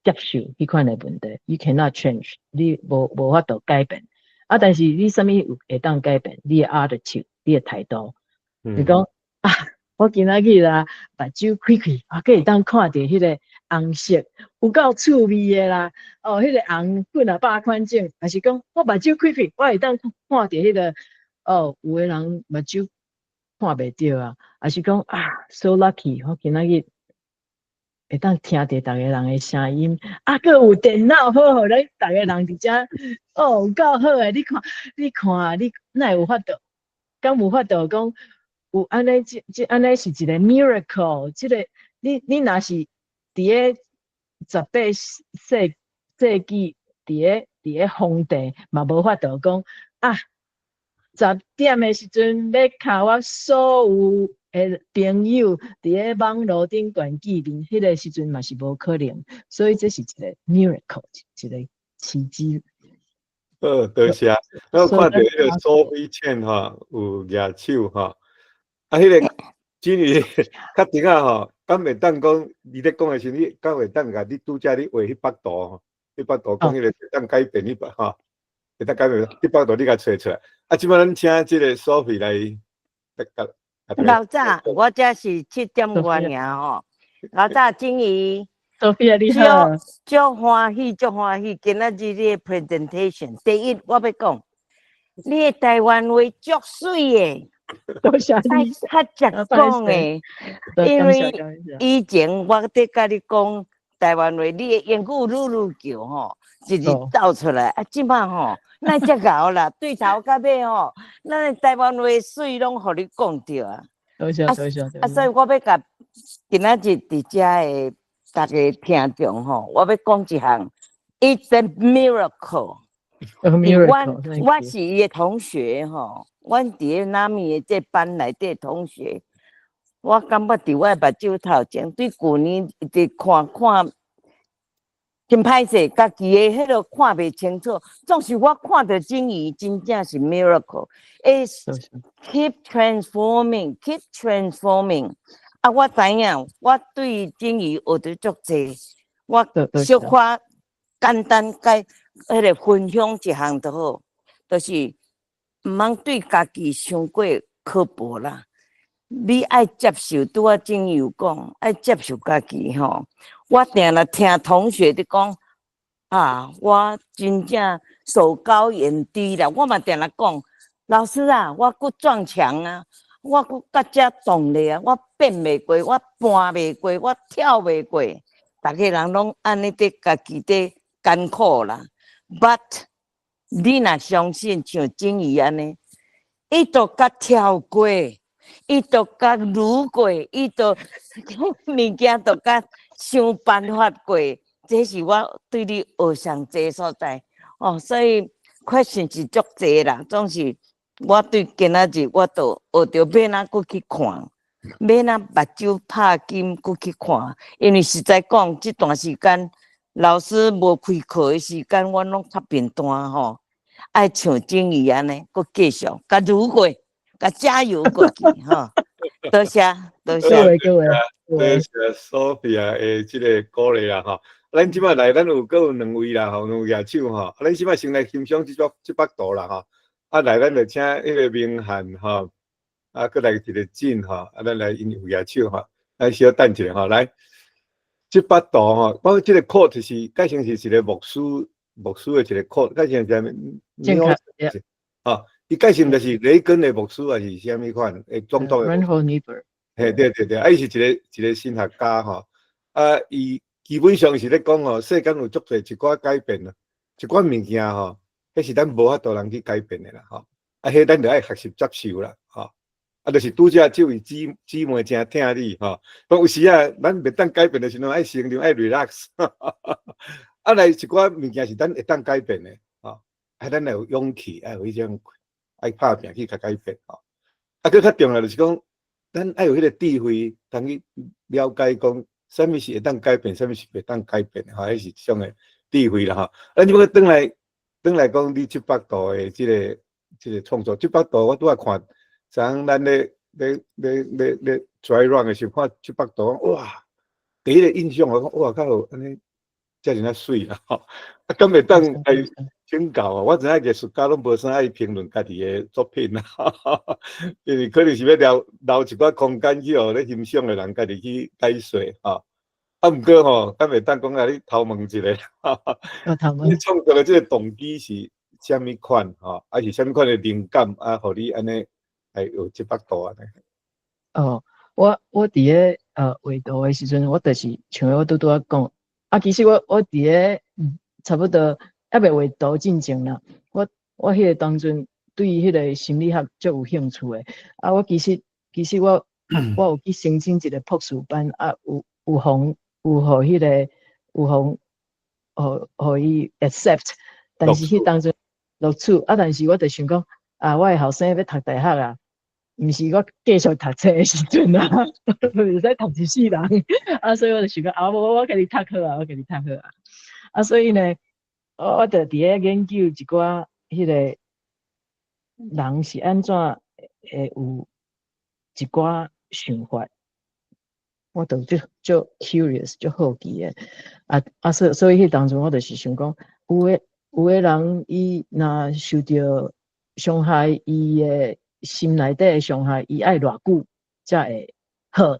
接受迄款的问题 ，you cannot change， 你无法度改变。啊，但是你啥物会当改变？你的 attitude， 你的态度。就讲啊，我今仔日啦，目睭开开，我可以当看到迄个红色，有够趣味的啦。哦，迄个红粉啊，百款种，还是讲我目睭开开，我会当看到迄个哦，有的人目睭看袂到啊，还是讲啊 ，so lucky， 我今仔日会当听到逐个人的声音，啊，佮有电脑好好，咱逐个人伫遮哦，有够好诶！你看，你哪有法度？敢无法度讲？有安尼，安尼是一个 miracle。这个你若是伫个18世纪，伫个皇帝嘛无法度讲啊，10点的时阵要靠我所有的朋友伫个网络顶悬见面，迄个时阵嘛是无可能。所以这是一个 miracle， 一个奇迹。多谢。我看到迄个苏菲倩吼有举手吼。啊，迄个金鱼较顶啊吼，敢会当讲你咧讲诶时，你敢会当甲你拄则你画迄幅图吼，迄幅图讲迄个会当改变你吼，会当改变迄幅图你甲找出来。啊，即摆咱请即个 Sophie 来。老早我这是7点外尔吼，老早金鱼 Sophia 你好，足欢喜，今仔日你的 presentation， 第一我要讲，你的台湾话足水诶。多谢你，较直讲诶，因为以前我伫甲你讲台湾话，你的言语愈叫吼，一直走出来。啊，即摆吼，咱遮敖啦，对头到尾吼，咱的台湾话水拢互你讲着啊。多谢。啊，所以我要甲今仔日伫遮诶逐个听众吼，我要讲一项 ，It's a miracle。我是伊的同学吼，阮伫个南面的这班内底同学，我感觉伫我目睭头前，对旧年一直看真歹势，家己的迄个看袂清楚，总是我看到金鱼真正是 miracle，It's keep transforming。啊，我知影，我对金鱼学得足济，我小可简单解。迄个分享一项就好，就是毋通对家己伤过刻薄啦。你爱接受，拄我正有讲，爱接受家己吼。我定了听同学伫讲啊，我真正手高眼低啦。我嘛定了讲，老师啊，我骨撞墙啊，我骨甲遮动咧啊，我变袂过，我搬袂过，我跳袂过。逐个人拢安尼伫家己伫艰苦啦。But 你若相信像金鱼安尼，伊都甲跳过，伊都甲愈过，伊都物件都甲想办法过，这是我对你学上济所在哦。所以 question 是足济啦，总是我对今仔日我都学着要哪搁去看，要哪目睭拍金搁去看，因为实在讲这段时间。老师无开课的时间，我拢较平淡吼，爱像金鱼安尼，搁继续，甲如过，甲加油过去吼。多谢。各位，多谢 Sophia 的即个鼓励啦吼。咱即摆来，咱有两位啦吼，有举手吼。咱即摆先来欣赏即幅图啦吼。啊，来咱就请迄个明翰吼，啊，搁来一个进吼，啊，咱来因有举手吼，咱小等一下吼，来。这幅图吼，包括这个 quote 是改成是一个牧师的一个 quote， 改成是正确哦，伊改成就是雷根的牧师还是虾米款？总统的。嘿，对，伊是一个神学家吼，啊，伊基本上是咧讲吼，世间有足侪一寡改变啦，一寡物件吼，迄是咱无法度人去改变的啦，吼，啊，迄咱就爱学习接受啦，吼。啊，就是拄则这位姊妹真疼你吼，有时啊，咱袂当改变的时候，爱成长，爱 relax。啊，来一寡物件是咱会当改变的，吼，啊，咱要有勇气，爱有迄种爱拍拼去甲改变，吼。啊，佮较重要就是讲，咱爱有迄个智慧，通去了解讲什么是会当改变，什么是袂当改变，吼，迄是一种诶智慧啦，吼。咱如果转来讲，你700度诶，即个创作，700度我拄仔看，像咱咧 dry run 诶时候看700度，哇，第一个印象我讲，哇靠，安尼遮尔啊水啦，吼，啊，敢会当来请教啊？我知影艺术家拢无啥爱评论家己诶作品啦，因为可能是要留一寡空间去互咧欣赏诶人家己去解说，吼。啊，毋过吼，敢会当讲甲你偷问一下，你创作的这个动机是啥物款？吼，还是啥物款的灵感啊？互你安尼来有700度安尼？哦，我伫咧画图的时阵，我就是像我拄仔讲，啊，其实我伫咧差不多还未画图进前啦，我迄个当阵对迄个心理学足有兴趣的，啊，我其实我有去申请一个博士班，啊，有互迄个互伊 accept， 但是迄当阵录取，啊，但是我就想讲，啊，我的后生要读大学啊。毋是我继续读册的时阵啊，袂使读一世人啊，所以我就想讲啊，我家己读好啊，我家己读好啊，啊，所以呢，我就伫咧研究一寡迄个人是安怎会有一寡想法，我就足 curious 足好奇的啊，所以迄当中我就是想讲，有的人伊若受到伤害，伊的心内底的伤害，伊爱偌久才会好，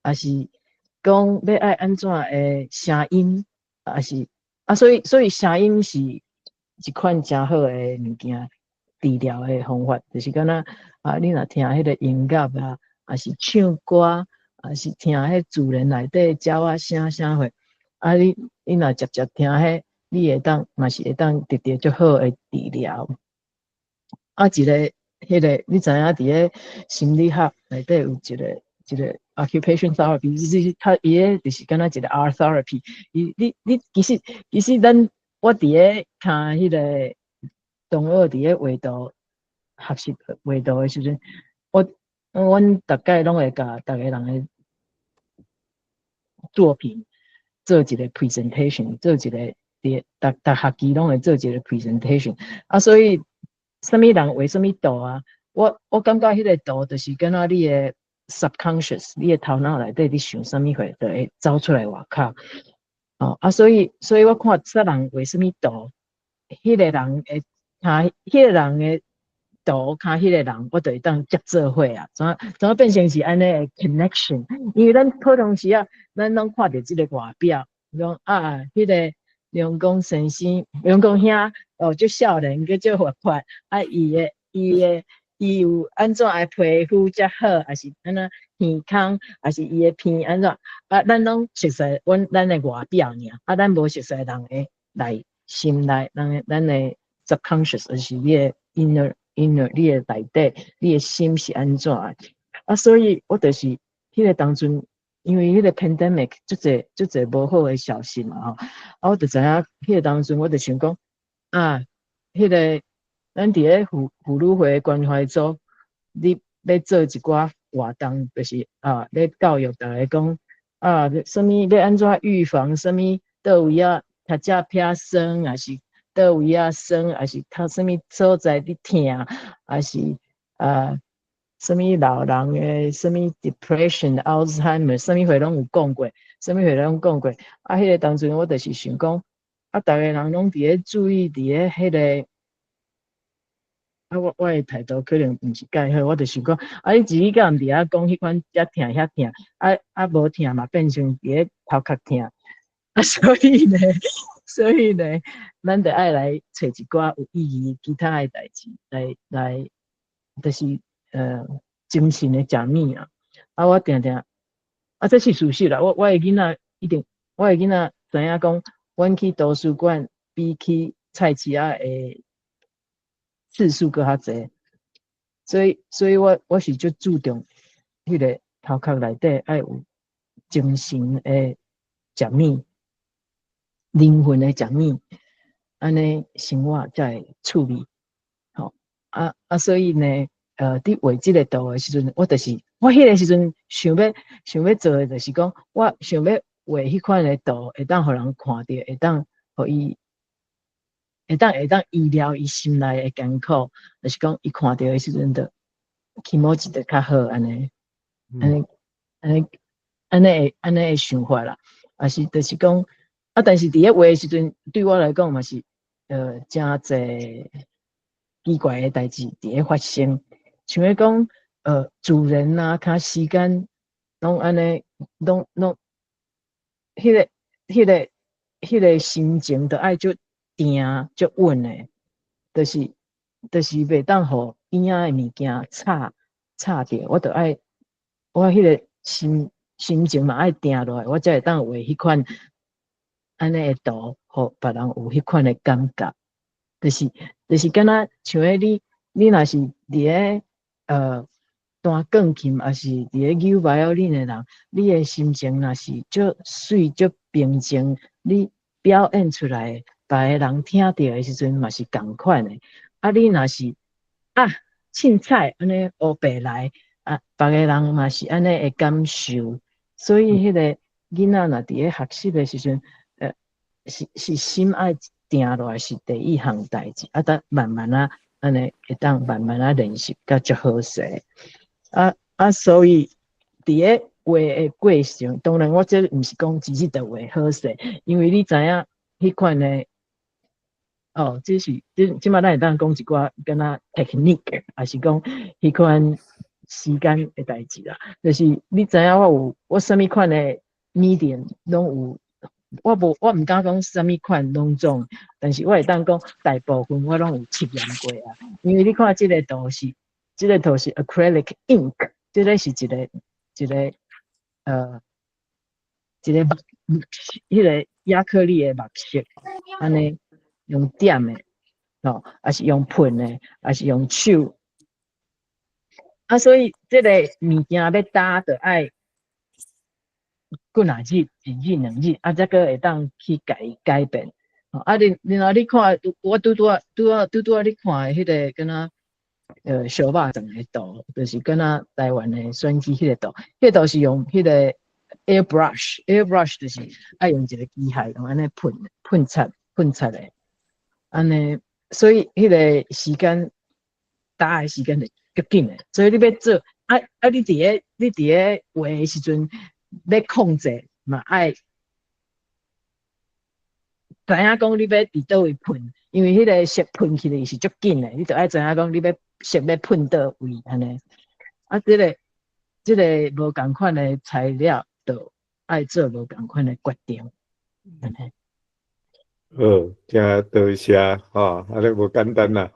还是讲要爱安怎的声音，还是啊，所以声音是一款真好的物件，治疗的方法，就是敢若啊，你若听迄个音乐啊，还是唱歌，还是听迄自然内底鸟仔声啥货，啊，你若接听迄，你会当嘛是会当得到足好的治疗。啊，迄个，你知影伫咧心理学内底有一个 occupation therapy， 就是它伊个就是敢若一个 art therapy。你其实我伫咧看迄个同学伫咧画图学习画图的时阵，阮大概拢会甲逐个人的作品做一个 presentation， 做一个逐学期拢会做一个 presentation， 啊，所以。什么人画什么图啊？我感觉迄个图就是敢若你的 subconscious， 你的头脑内底你想什么货，就会走出来外口。哦啊，所以我看啥人画什么图，迄个人会看迄个人的图，看迄个人，我就会当接做伙啊，怎变成是安尼的 connection？ 因为咱普通时啊，咱拢看到即个外表，讲啊，迄个梁公先生、梁公兄。哦，足少年，佮足活泼，啊，伊有安怎来皮肤才好，还是安怎鼻孔，还是伊的鼻安怎？啊，咱拢熟悉咱的外表尔，啊，咱无熟悉人的心内，咱的 subconscious， 就是你的 inner， 你的内底，你的心是安怎的？啊，所以我就是迄个当阵，因为迄个 pandemic 足侪无好的消息嘛，吼，啊，我就知影迄个当阵，我就想讲。啊，迄个咱伫咧妇女会关怀组，你要做一寡活动，就是啊，咧教育大家讲啊，什么要安怎预防，什么倒位啊，读遮偏酸，还是倒位啊酸，还是读什么所在你疼，还是什么老人的什么 depression、Alzheimer， 什么货拢有讲过，什么货拢讲过。啊，迄个当阵我就是想讲。啊，逐个人拢伫咧注意伫咧迄个，啊，我的态度可能毋是介好，我就想讲，啊，你自己敢毋伫遐讲迄款遮疼遐疼，无疼嘛变成伫咧头壳疼，啊，所以呢，咱就爱来找一寡有意义其他的代志来，就是精神的食物啊，啊，我定定，啊，这是事实啦，我的囡仔一定，我的囡仔知影讲。阮去图书馆比去菜市仔的次数搁较济，所以我是足注重迄个头壳内底爱有精神的食物、灵魂的食物，安尼生活才会趣味。好啊，所以呢，伫画即个图的时阵，我迄个时阵想要做的，就是讲我想要画迄款的图，会当互人看到，会当互伊会当医疗伊心内的艰苦，就是讲伊看到的时阵的气持就较好安尼的想法啦，也是就是讲但是伫咧画的时阵，对我来讲嘛是真侪奇怪的代志伫咧发生，像咧讲主人啊，较时间拢安尼，拢迄个心情都爱足定足稳的，就是袂当互边仔的物件插着，我迄个心情嘛爱定落来，我才会当画迄款安尼的图，互别人有迄款的感觉。就是敢若像咧你若是伫咧弹钢琴，还是伫咧扭violin的人，你的心情若是足水足平静，你表演出来，别个人听到的时阵嘛是共款的。你若是凊彩安尼黑白来别个人嘛是安尼的感受。所以迄个囡仔若伫咧学习的时阵，是心爱定落来是第一项代志，等慢慢安尼会当慢慢练习，甲足好势。所以伫咧画的过程，当然我这毋是讲直直的画好势，因为你知影迄款的即马咱会当讲一寡敢若 technique， 还是讲迄款时间的代志啦。就是你知影我啥物款的 medium 拢有。我毋敢讲啥物款拢种，但是我会当讲大部分我拢有测验过啊。因为你看即个图是 acrylic ink， 即个是一个迄个亚克力的墨色，安尼用点的还是用喷的，还是用手所以即个物件要打就爱几若日，一日两日，才个会当去改变。然后你看，我拄你看的迄个敢若小肉粽的图，就是敢若台湾的选举迄个图，迄个图是用迄个 airbrush 就是爱用一个机械，用安尼喷擦的，安尼，所以迄个时间打的时间就较紧的。所以你要做你伫咧画的时阵。要控制嘛，爱知影讲你要伫倒位喷，因为迄个色喷起来是足紧的，你就爱知影讲你色要喷倒位安尼。即个无共款的材料，就爱做无共款的决定。安尼。真多谢安尼无简单啦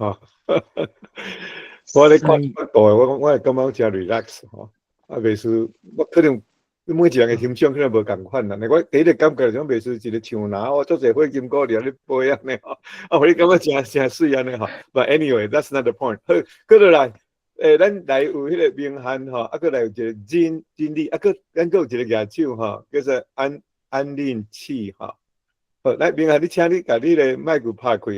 我咧看图我会感觉真 relax 袂输我可能。每一个人的欣赏可能无共款啦，我第一个感觉就袂是一个像拿做者火金鼓咧飞安尼互你感觉真水安尼But anyway, that's not the point。好，过落来，咱来有迄个名翰搁来有一个真理，咱搁有一个乐手叫做安令启好，来名翰，你请你甲你的麦克拍开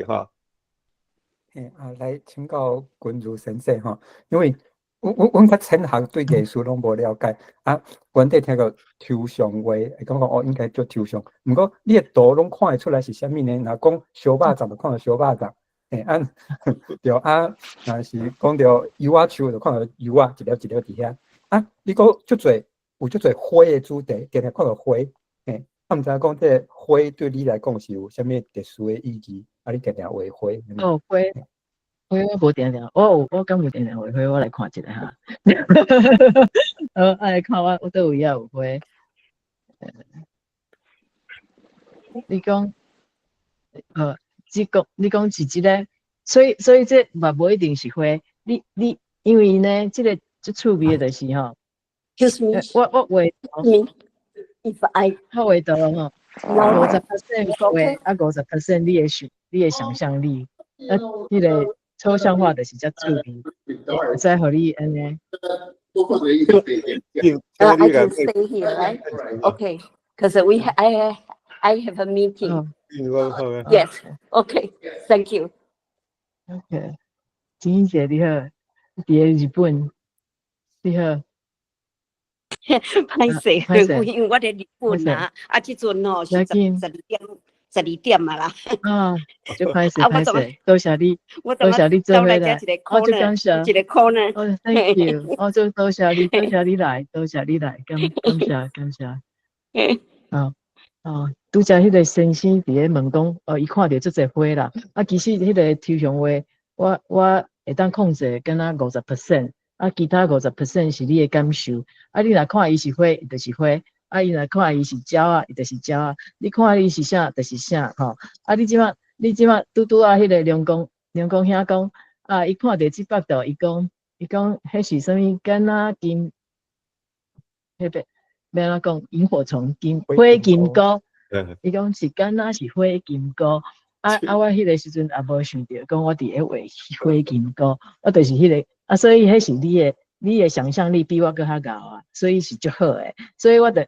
来请教君如先生因为。阮较浅行对艺术拢无了解原底听到抽象画，会感觉应该做抽象。毋过你的图拢看会出来是啥物呢？若讲小肉粽就看到小肉粽，对若是讲到油树就看到油一条一条伫遐。你讲有足侪花的主题，定定看到花，毋知影讲这个花对你来讲是有啥物特殊的意义？你定定画花。花。我无定定，我敢有定定画花，我来看一下哈。来看我倒位有花。你讲你讲是即个，所以这嘛无一定是花。你因为呢，这个最趣味的就是Excuse me， 我画，If I 我画到50% 画50% 你的想象力，迄个。抽象化的是较趣味，再互你安尼。I can stay here, right? Okay, because I have a meeting. Yes. Okay. Thank you. Okay. 真谢你好。伫日本，你好，歹势，歹势因为我伫日本啊，即阵吼是12点啊啦。啊，就歹势啊，歹势，多谢你，多谢你做伙来，就感谢，一个 corner。哦，thank you，就多谢你，多谢你来，多谢你来，感谢。拄则迄个先生伫咧问讲，伊看到即只花啦，其实迄个抽象画，我会当控制敢若50%，其他50%是你的感受，你若看伊是花，伊就是花，伊若看伊是鸟伊就是鸟你看伊是啥，就是啥，吼，你即马拄迄个梁公兄讲，伊看到即幅图，伊讲，迄是啥物？敢若金，迄个要安怎讲？萤火虫花金菇。伊讲是敢若是花金菇，我迄个时阵也无想到，讲我伫咧画花金菇，我就是迄个，所以迄是你的想象力比我搁较高啊，所以是足好诶，所以我就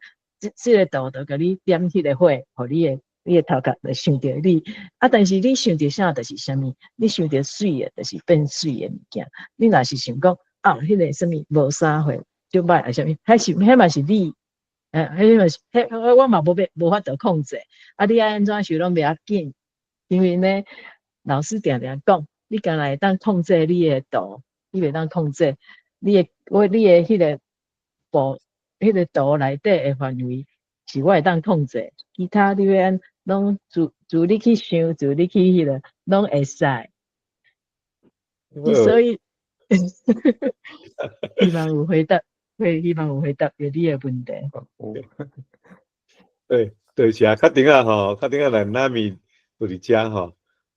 即个图就甲你点迄个花，互你的头壳就想到你，但是你想到啥就是啥物，你想到水诶，就是变水诶物件，你若是想讲迄个啥物无啥货，就歹啊啥物，迄嘛是你。我嘛无法度控制，你爱安怎想拢袂要紧，因为呢，老师定讲，你敢若会当控制你的图，你袂当控制你的迄个步，迄个图内底的范围是我会当控制，其他你要拢自你去想，自你去迄个拢会使，所以希望有回答。希望有回答到你的问题。对，就是啊，较顶啊吼，咱那咪有伫遮吼，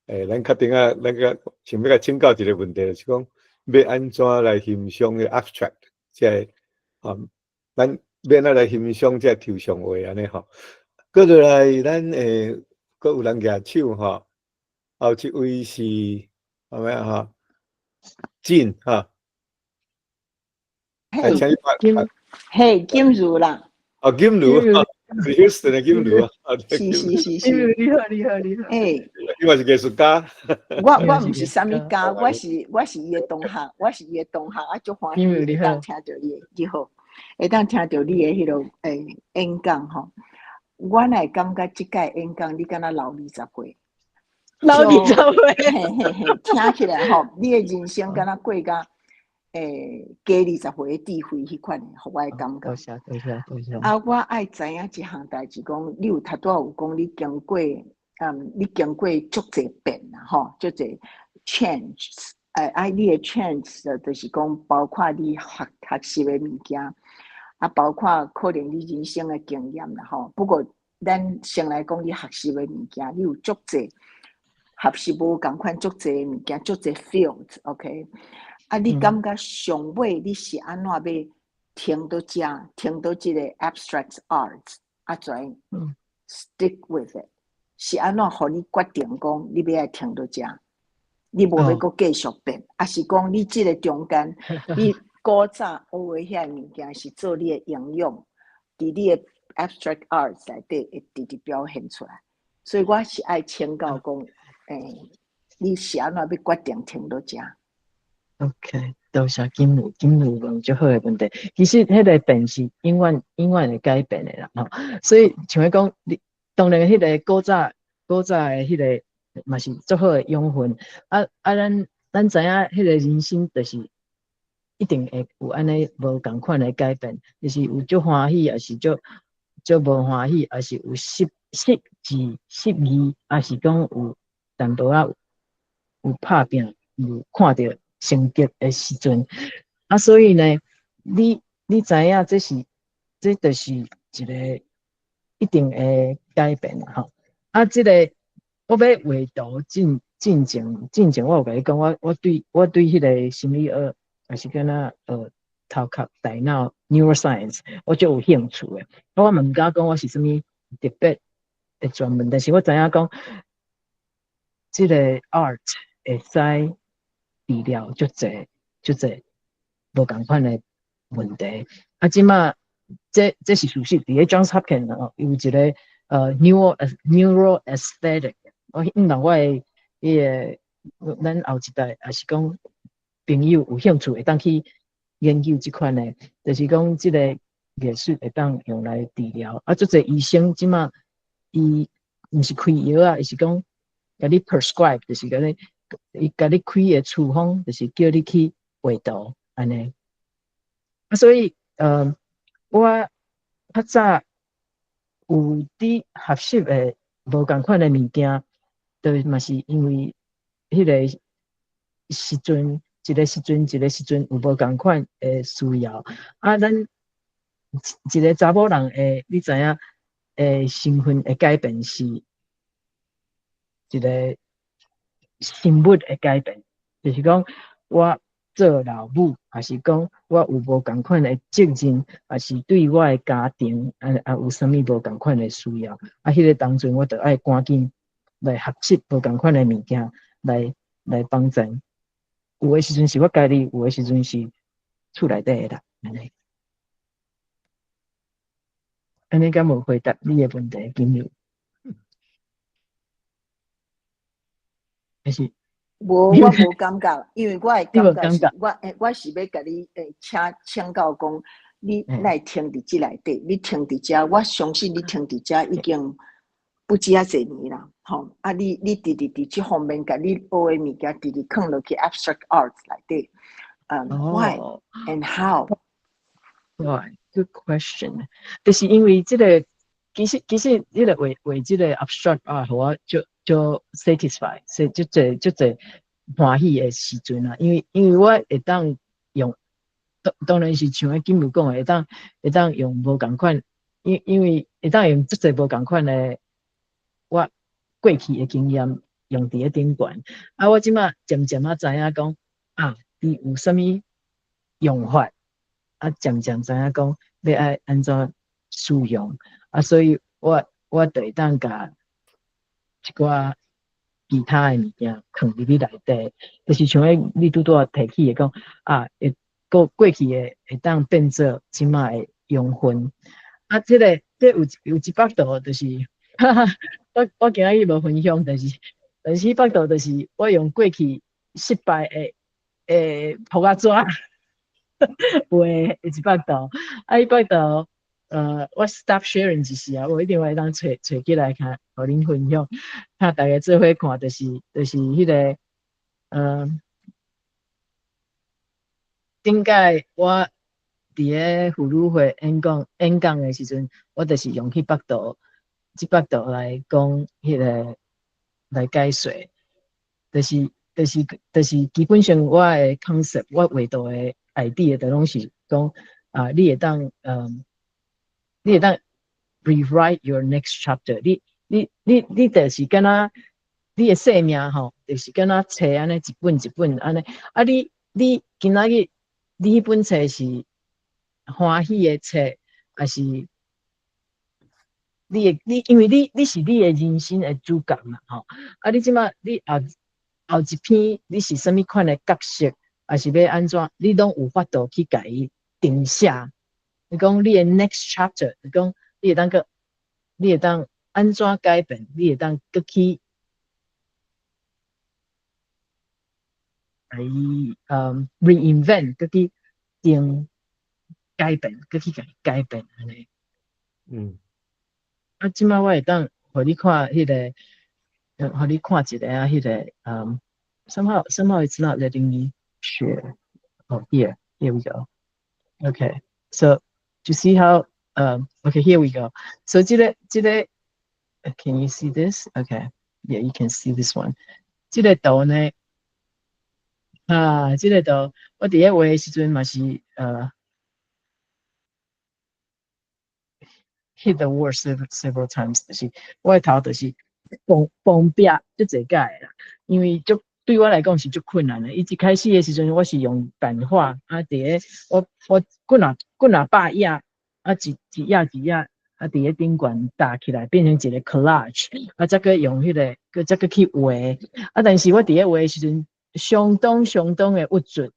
咱较顶啊，咱个想要甲请教一个问题，就是讲要安怎来欣赏个 abstract， 即个咱要安怎来欣赏即个抽象画安尼吼。过落来，咱阁有人举手吼，后一位是后尾吼，进哈。金如啦，金如，是 Houston 的金如啊，是，你好，你嘛是艺术家？我毋是啥物家，我是伊的同学，就欢喜会当听到你好，会当听到你的迄落演讲吼。我来感觉即届演讲你敢若老20岁，听起来吼，你的人生敢若过甲。加20岁的智慧迄款，互我感觉。多谢。我爱知影一项代志，讲你有头拄有讲你经过，你经过足侪变啦，吼，足侪 change， 你的 change 就是讲包括你学习的物件，包括可能你人生的经验啦，吼。不过咱先来讲你学习的物件，你有足侪学习无共款足侪物件，足侪 field，OK。你感觉上尾你是安怎要停到遮，停到即个 abstract arts， 怎 stick with it， 是安怎互你决定讲你要来停到遮，你无要阁继续变，是讲你即个中间，你古早学的遐物件是做你的应用，伫你的 abstract arts 内底会直直表现出来，所以我是爱请教讲，你是安怎要决定停到遮？OK， 多谢金如问足好的问题。其实迄个变是永远会改变的啦，所以像我讲，当然迄个古早的迄个嘛是足好的养分。咱知影迄个人生就是一定会有安尼无共款的改变，就是有足欢喜，也是足无欢喜，也是有失意，也是讲有淡薄仔有拍拼，有看到成绩的时阵，所以呢，你知影这就是一个一定会改变吼。这个我要画图进前，我有甲你讲，我对迄个心理学，还是敢若头壳大脑 neuroscience， 我就有兴趣的。我嘛毋敢讲我是啥物特别的专门，但是我知影讲，这个 art 会使治疗足侪无共款的问题。即马这是事实。伫咧 Johns Hopkins 有一个neural aesthetic。我的迄个咱后一代也是讲朋友有兴趣，会当去研究这款的，就是讲这个艺术会当用来治疗。啊，足侪医生即马伊毋是开药啊，伊是讲甲你 prescribe， 就是甲你伊甲你开的处方，就是叫你去画图安尼。啊，所以我较早有啲合适的无共款的物件，就嘛是因为迄个时阵，一个时阵有无共款的需要。啊，咱一个查某人的，你知影，身份的改变是一个生物的改变，就是讲我做老母，还是讲我有无共款的责任，还是对我的家庭有啥物无共款的需要，迄个当中我就爱赶紧来学习无共款的物件，来帮助。有的时阵是我家己，有的时阵是厝内底的啦，安尼敢无回答你的问题，金牛？还是？无，我无感觉，因为我的感觉是，我是要甲你请教讲，你来听伫即内底，你听伫遮，我相信你听伫遮已经不止啊侪年啦，吼！啊，你伫即方面甲你学的物件，直放落去 abstract arts 内底，why and how？ Right, good question. 就是因为这个，其实你个为这个 abstract art，我就 satisfy， 所以就这欢喜的时阵啦。因为我会当用，当然是像金牛讲的，会当用无共款，因为会当用这无共款的我过去的经验用伫咧顶悬。啊，我即马渐渐知影讲伊有啥物用法。渐渐知影讲要爱安怎使用所以我就会当甲一寡其他的物件放入去内底，就是像你拄啊提起的讲过去的会当变做即马的用分这有一幅图就是我今日无分享，但是幅图就是我用过去失败的扑仔纸。有诶，一幅图，迄幅图，我 stop sharing 一时我一定会当找起来看，互恁分享，看大家做伙看，就是迄个，顶届我伫咧妇女会演讲诶时阵，我就是用迄幅图，即幅图来讲迄个来解说，就是基本上我诶 concept， 我画图诶。idea 的拢是讲你会当rewrite your next chapter。你就是敢若你的生命吼，就是敢若册安尼一本一本安尼你今仔日你迄本册是欢喜的册，还是因为你是你的人生的主角嘛吼你即马你后一篇你是啥物款的角色？还是要安怎？你拢有法度去甲伊定下。你讲你的 next chapter， 你讲你会当安怎改变？你会当搁去reinvent， 搁去改变，搁去甲伊改变安尼。即摆我会当互你看迄个，互你看一个迄个somehow it's not letting me share. Oh, here we go. Okay, so to see how, okay, here we go. So can you see this? Okay, yeah, you can see this one. 这个图呢，这个图我伫咧画的时阵嘛是hit the wall several times， 就是我的头就是崩壁就这届啦，因为就对我来讲是足困难的。一开始的时阵，我是用版画伫咧我滚啊百页一页伫咧顶悬搭起来，变成一个 collage， 再个用迄个，再个去画但是我伫咧画的时阵，相当的不准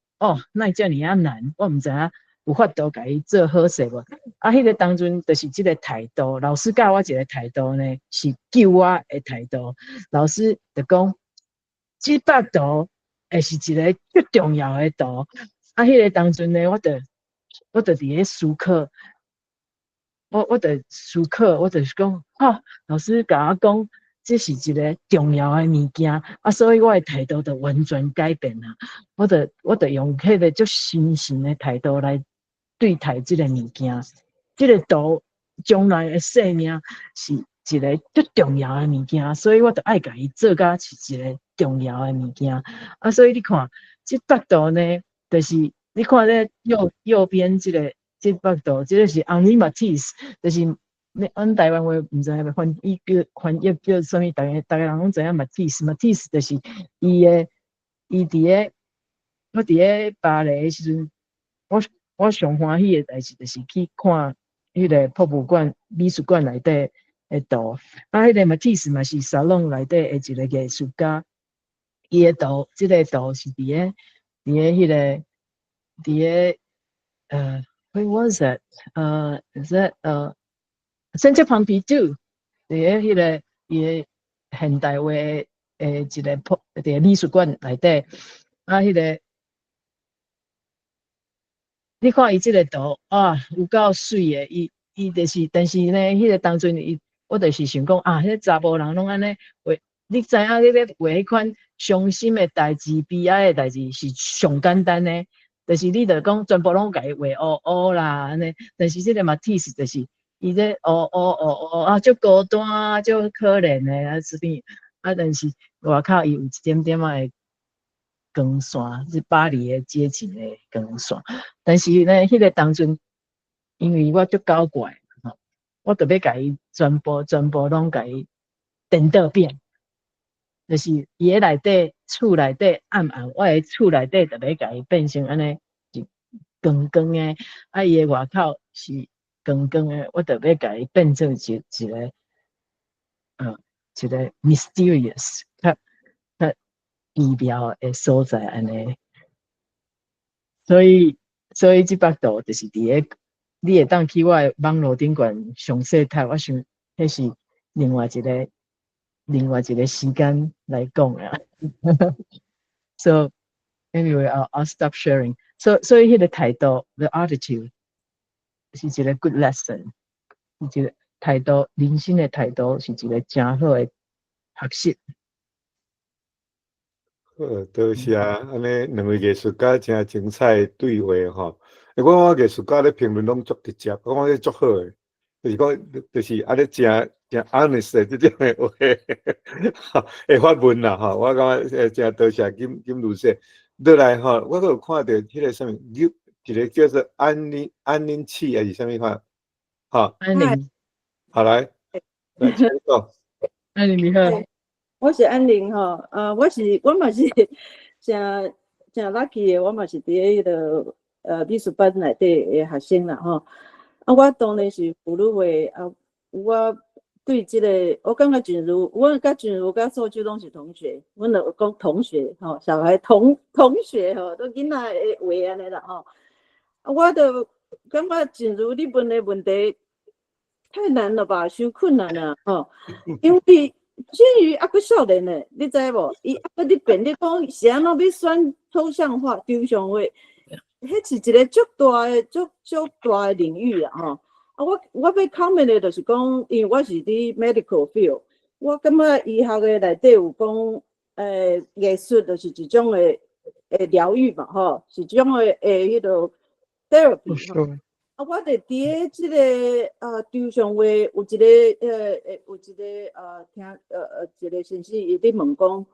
那遮尔难，我毋知影有法度甲伊做好势无迄个当阵就是即个态度，老师教我一个态度呢，是救我的态度。老师就讲，即幅图会是一个最重要的图。啊，迄个当阵呢，我伫咧思考，我伫思考，我就是讲，老师甲我讲，这是一个重要的物件，啊，所以我的态度就完全改变啦。我就用迄个足深沉的态度来对待这个物件。这个图将来的生命是一个最重要的物件，所以我就爱甲伊做甲是一个重要的物件。啊，所以你看，这幅图呢，就是你看咧右边这幅图，这个是 Henri Matisse， 就是阮台湾话唔知係翻譯叫什麼，大家人拢知影 Matisse 就是伊伫咧我伫咧巴黎的時陣，我上歡喜的代志就是去看迄個博物館、美術館內底的圖。啊，迄個 Matisse 嘛是沙龍內底的一個藝術家，伊的圖，這個圖是伫咧迄個what was it？ is that Centre Pompidou， 伫咧迄個伊的現代化的一個美術館內底，啊，迄個。你看伊即個圖啊，有夠水的，伊就是，但是呢，迄個當陣我就是想講啊，迄個查某人攏安尼畫，你知影你咧畫迄款傷心的代志、悲哀的代志是上簡單的，就是你著講全部攏甲伊畫烏烏啦安尼，但是即個Matisse就是伊咧烏啊，足孤單啊，足可憐的啊，之類啊，但是外口伊有一點點仔的光線，是巴黎的街景的光線。但是呢，迄個當陣，因為我足搞怪，我特別甲伊全部攏甲伊顛倒變，就是伊個內底厝內底暗，我個厝內底特別甲伊變成安尼光光的，啊伊個外口是光光的，我特別甲伊變做一個 mysterious 較奇妙的所在安尼，所以這幅圖就是伫咧，你會當去我的網絡頂懸詳細睇，我想迄是另外一個時間來講啊。So anyway, I'll stop sharing. So 迄個態度 ，the attitude 是一個 good lesson， 一個態度，人生的態度是一個真好的學習。多謝安尼兩位藝術家真精彩對話吼。我看藝術家咧評論攏足直接，我講足好誒，就是講就是安尼真 honest 誒，即種誒話會發問啦吼。我感覺真多謝金律師。落來吼，我有看到迄個啥物，一個叫做安寧器還是啥物款？吼，安寧，好來請講。安寧你好。我是安玲吼，我嘛是真 lucky 的，我嘛是伫迄个美術班內底的學生啦吼。啊，我當然是婦女會啊，我對這個我感覺俊如，我甲俊如甲素秋攏是同學，我就講同學吼，小孩同學吼，都囡仔的話安尼啦吼。啊，我就感覺俊如你問的問題太難了吧，太困難了吼，因為。至於還佫少年呢，你知無？伊還佫你變你講是安怎要選抽象化、抽象化，迄是一個足大的領域啦吼。啊，我要 comment 的就是講，因為我是伫 medical field， 我感覺醫學的內底有講，藝術就是一種的療癒嘛吼，是一種的迄個 therapy 吼。啊，我哋伫咧即個抽象話有一個聽一個先生伊咧問講，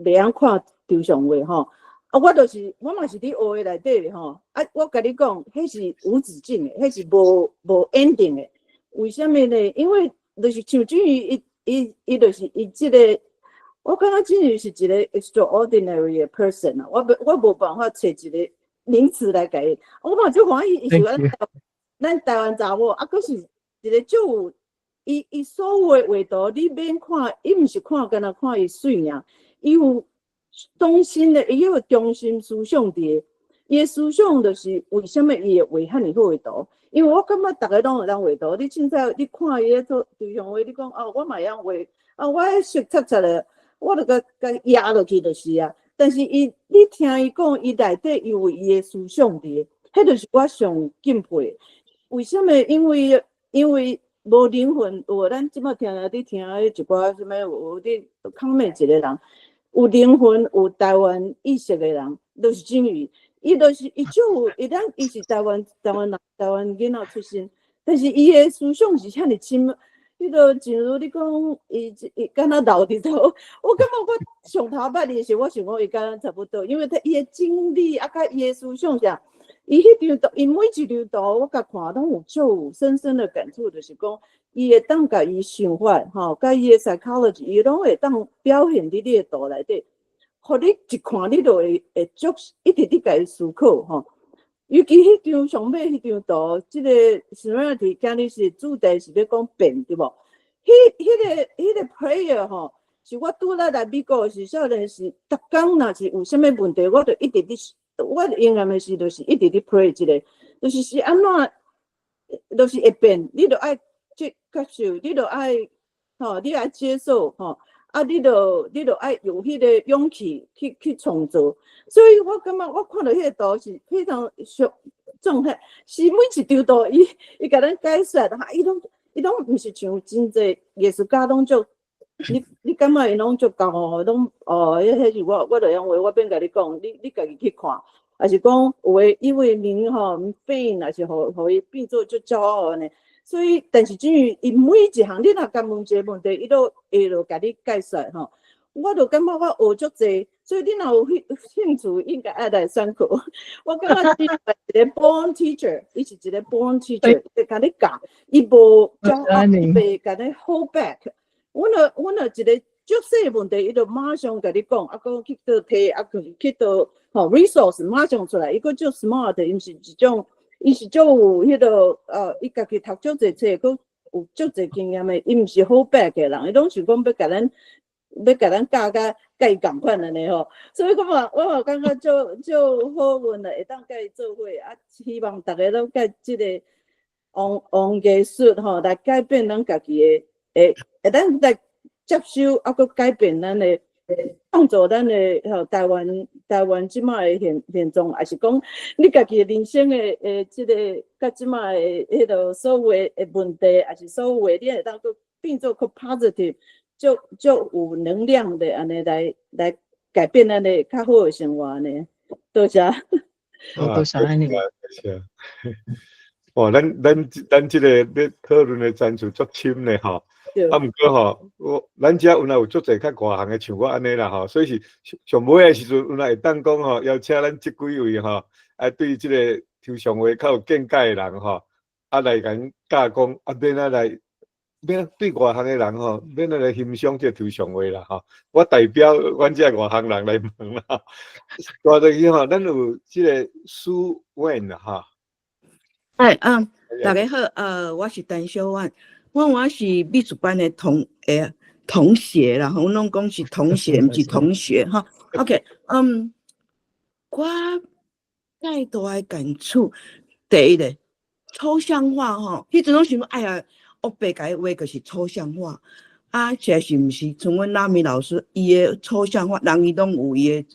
袂曉看抽象話吼。啊，我嘛是伫學的內底吼。啊，我甲你講，迄是無止境的，迄是無 ending 的。為什麼呢？因為就是像俊宇伊就是伊即個，我感覺俊宇是一個 extraordinary 的 person 啊。我無辦法找一個名詞來解，我嘛就歡喜，伊是咱台灣查某，啊，佫是一個足有伊所有的畫圖，你免看，伊毋是看干那看伊水爾，伊有中心的，伊有中心思想佇，伊的思想就是為什麼伊會畫遐爾好的圖？因為我感覺大家攏會當畫圖，你凊彩你看伊咧做抽象畫，你講哦，我嘛會曉畫，啊，我識擦擦的，我著甲壓落去就是啊。但是你听伊讲，伊内底有伊的思想伫，迄就是我上敬佩。为什么？因为无灵魂，有咱即摆听你听一寡什么有你抗美一个人，有灵魂、有台湾意识的人，都是金鱼。伊就是伊就伊是台湾人，台湾囡仔出身，但是伊的思想是遐尼深。迄个正如你讲，伊敢若老伫头，我感觉我上头捌伊时，我想讲伊敢若差不多，因为伊的经历啊，甲伊的思想啥，伊迄张图，伊每一张图我甲看拢有足深深的感触，就是讲伊会当甲伊想法吼，甲伊的 psychology， 伊拢会当表现伫你的图内底，互你一看你就会足一直伫甲伊思考吼。尤其迄张上尾迄张图，即个 Serenity 今日是主题是要讲变，对无？迄个 prayer 吼，是我拄仔来美国时，少年时，逐工若是有啥物问题，我就一直伫，我应该的是就是一直伫 pray 即个，就是安怎，就是会变，你着爱接受，你着爱吼，你爱接受吼。啊，你着爱有迄个勇气去创造，所以我感觉我看到迄个图是非常震撼，是每一张图伊甲咱解说哈，伊拢毋是像真济艺术家拢足，你感觉伊拢足高哦，拢迄是我着用话，我免甲你讲，你家己去看，还是讲有诶因为名吼变，还是互伊变做足骄傲安尼。所以，但是至于伊每一项，你若敢问一个问题，伊都会甲你解说吼。我就感觉我学足济，所以你若有兴趣，应该爱来上课。我感觉伊是一个 born teacher， 伊是一个 born teacher， 会甲你教，伊无骄傲，伊袂甲你 hold back。阮一个足细的问题，伊就马上甲你讲，啊，讲去倒摕，啊，去倒吼 resource 马上出来，伊个足 smart， 伊是一种。伊是足有迄个伊家己读足侪册，佮有足侪经验的，伊毋是 hold back 的人，伊拢是讲要甲咱教甲伊共款安尼吼。所以我嘛感觉足好运的，会当甲伊做伙啊！希望大家拢甲即个王艺术吼来改变咱家己的，会当来接受啊，佮改变咱的。创造咱的台湾即卖的现状，还是讲你家己人生的即个甲即卖的迄个所有的问题，还是所有的你会当佮变做较 positive， 就有能量的安尼来改变咱的较好的生活呢。多谢。多谢安尼。哇，咱即个咧讨论的专注足深咧吼。啊，毋过吼，咱遮有足侪较外行的像我安尼啦吼，所以是上尾的时阵，有会当讲吼，邀请咱即几位吼，啊对即个抽象画较有见解的人吼，啊来甲因教讲，啊免对外行的人吼，免来欣赏即抽象画啦吼。我代表阮遮外行人来问啦，大家去吼，咱有即个苏婉啦吼。大家好，我是陈小婉。我是美术班的同学啦，阮拢讲是同学，毋是同学哈。OK， 我介大的感触，第一咧，抽象化吼，迄阵拢想讲，哎呀，黑白甲伊画就是抽象化，啊，实在是毋是？像阮拉米老师，伊的抽象化，人伊拢有伊的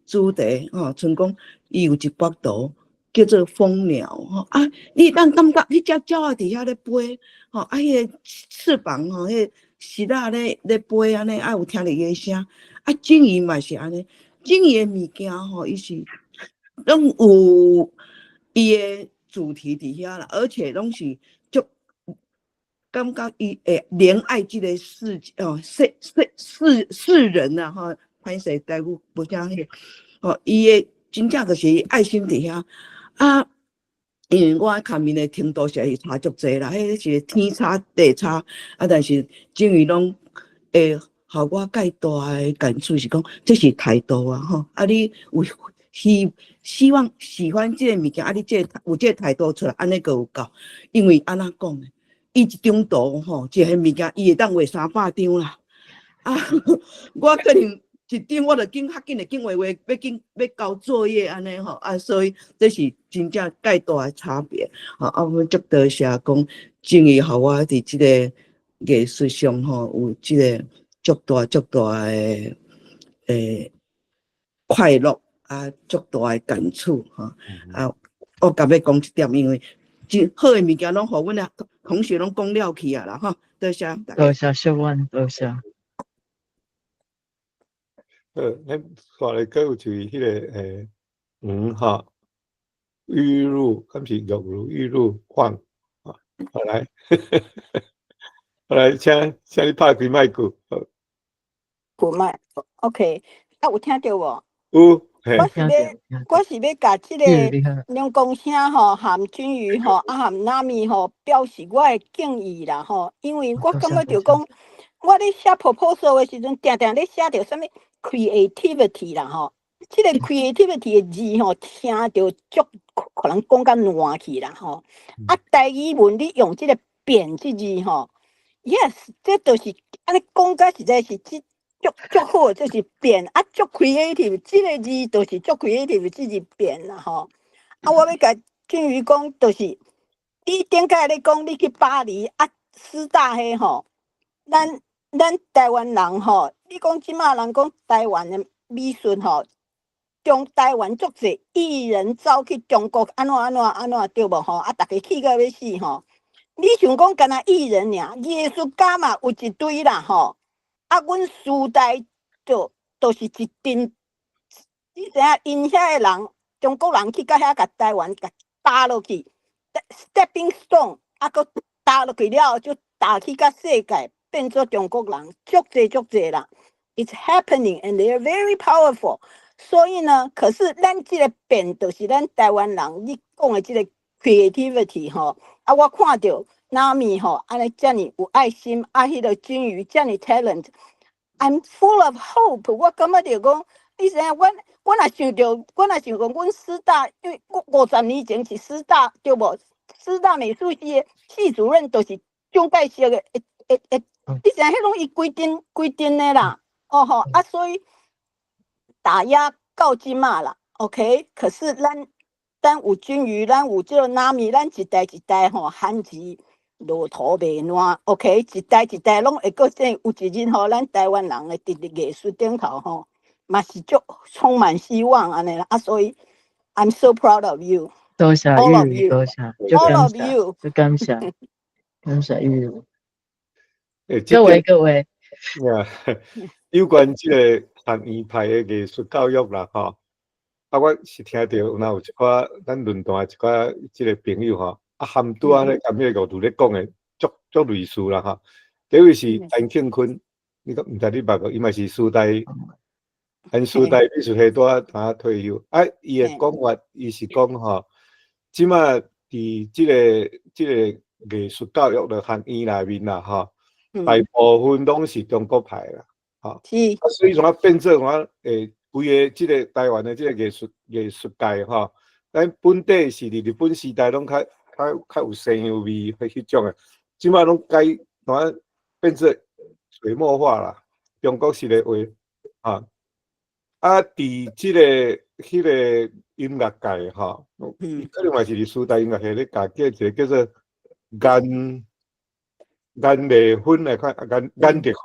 主题吼，像讲伊有一幅图。叫做蜂鸟吼啊！你当感觉迄只鸟伫遐咧飞吼，啊，迄个翅膀吼，迄个翅仔咧飞安尼，啊有听着伊个声，啊，鲸鱼嘛是安尼，鲸鱼的物件吼，伊是拢有伊的主题伫遐啦，而且拢是足感觉伊会怜爱即个世人啊吼，歹势台语无啥迄个吼，伊的真正就是爱心伫遐。啊，因为我下面的程度是差足济啦，迄是天差地差啊。但是种鱼拢会互我介大的感触是讲，这是态度啊吼。啊，你有希望喜欢这个物件，啊，你有这个态度出来，安尼个有够。因为安怎讲呢？伊一张图吼，一个物件伊会当画300张啦。啊，我可能。一张我就较紧的紧画，要交作业安尼吼啊，所以这是真正介大的差别啊！我足多谢讲，种伊互我伫即个艺术上吼有即个足大的快乐啊，足大诶感触哈啊！我甲要讲一点，因为真好诶物件拢互阮啊同学拢讲了去啊啦吼，多谢大家。多谢小阮，多谢。咱看来佫有就是迄个哈，玉露，敢是玉露，玉露晃啊，好来，好来，请你拍开麦克，古麦 ，OK， 啊，有听到无？有，我是要甲即个两公声吼，含君瑜吼，啊含纳米吼，表示我的敬意啦吼。因为我感觉着讲，我咧写 proposal 的时阵，定定咧写着啥物 creativity 啦吼。即个 creativity 的字吼，听着足可能讲甲烂去啦吼。啊，台语文你用即个变即字吼 ，yes， 这就是安尼讲甲实在是足好，就是变啊，足 creative， 即个字就是足 creative， 即是变啦吼。啊，我要甲俊瑜讲，就是你顶摆咧讲你去巴黎啊，师大迄吼，咱台湾人吼，你讲即马人讲台湾的美术吼，中台湾足侪艺人走去中国安怎对无吼？啊，逐个去到要死吼。你想讲干那艺人尔，艺术家嘛有一堆啦吼。啊，阮时代就是一阵，你知影因遐个人，中国人去到遐甲台湾甲打落去 ，stepping stone， 啊，佮打落去了后就打去甲世界，变做中国人，足侪啦。It's happening and they are very powerful。所以呢，可是咱即个变，就是咱台湾人，你讲的即个 creativity 吼，啊，我看到。纳米吼，安尼遮尔有爱心，啊，迄个君瑜遮尔 talent，I'm full of hope。我感觉着讲，你知影，我若想着，阮师大，因为50年前是师大对无？师大美术系的系主任就是蒋介石的，你知影，迄拢伊规定的啦，哦吼，啊，所以打压到即马啦 ，OK。可是咱有君瑜，咱有即个纳米，咱一代一代吼，汉字。路途袂烂 ，OK， 一代拢会搁有一日吼，咱台湾人的伫艺术顶头吼，嘛是足充满希望安尼啦。啊，所以 I'm so proud of you。多谢玉如，多谢，all of you， 就感谢玉如。各位，有关即个学院派的艺术教育啦，吼，啊，我是听到有一寡咱论坛一寡即个朋友吼。啊，含拄啊咧，含迄个路咧讲诶，足类似啦哈。第一位是陈庆坤，你讲毋知你捌无？伊嘛是师大，师大美术系当退休。啊，伊诶讲法，伊是讲吼，即马伫即个艺术教育的学院内面啦，吼，大部分拢是中国派啦，吼。是。啊，所以怎变做规个即个台湾的即个艺术界吼，咱本地是伫日本时代拢较有西洋味迄种诶，即摆拢变做水墨画啦，中国式诶画啊。伫即个迄个音乐界吼，可能嘛是伫师大音乐系咧教一个叫做颜丽芬来看，颜丽芬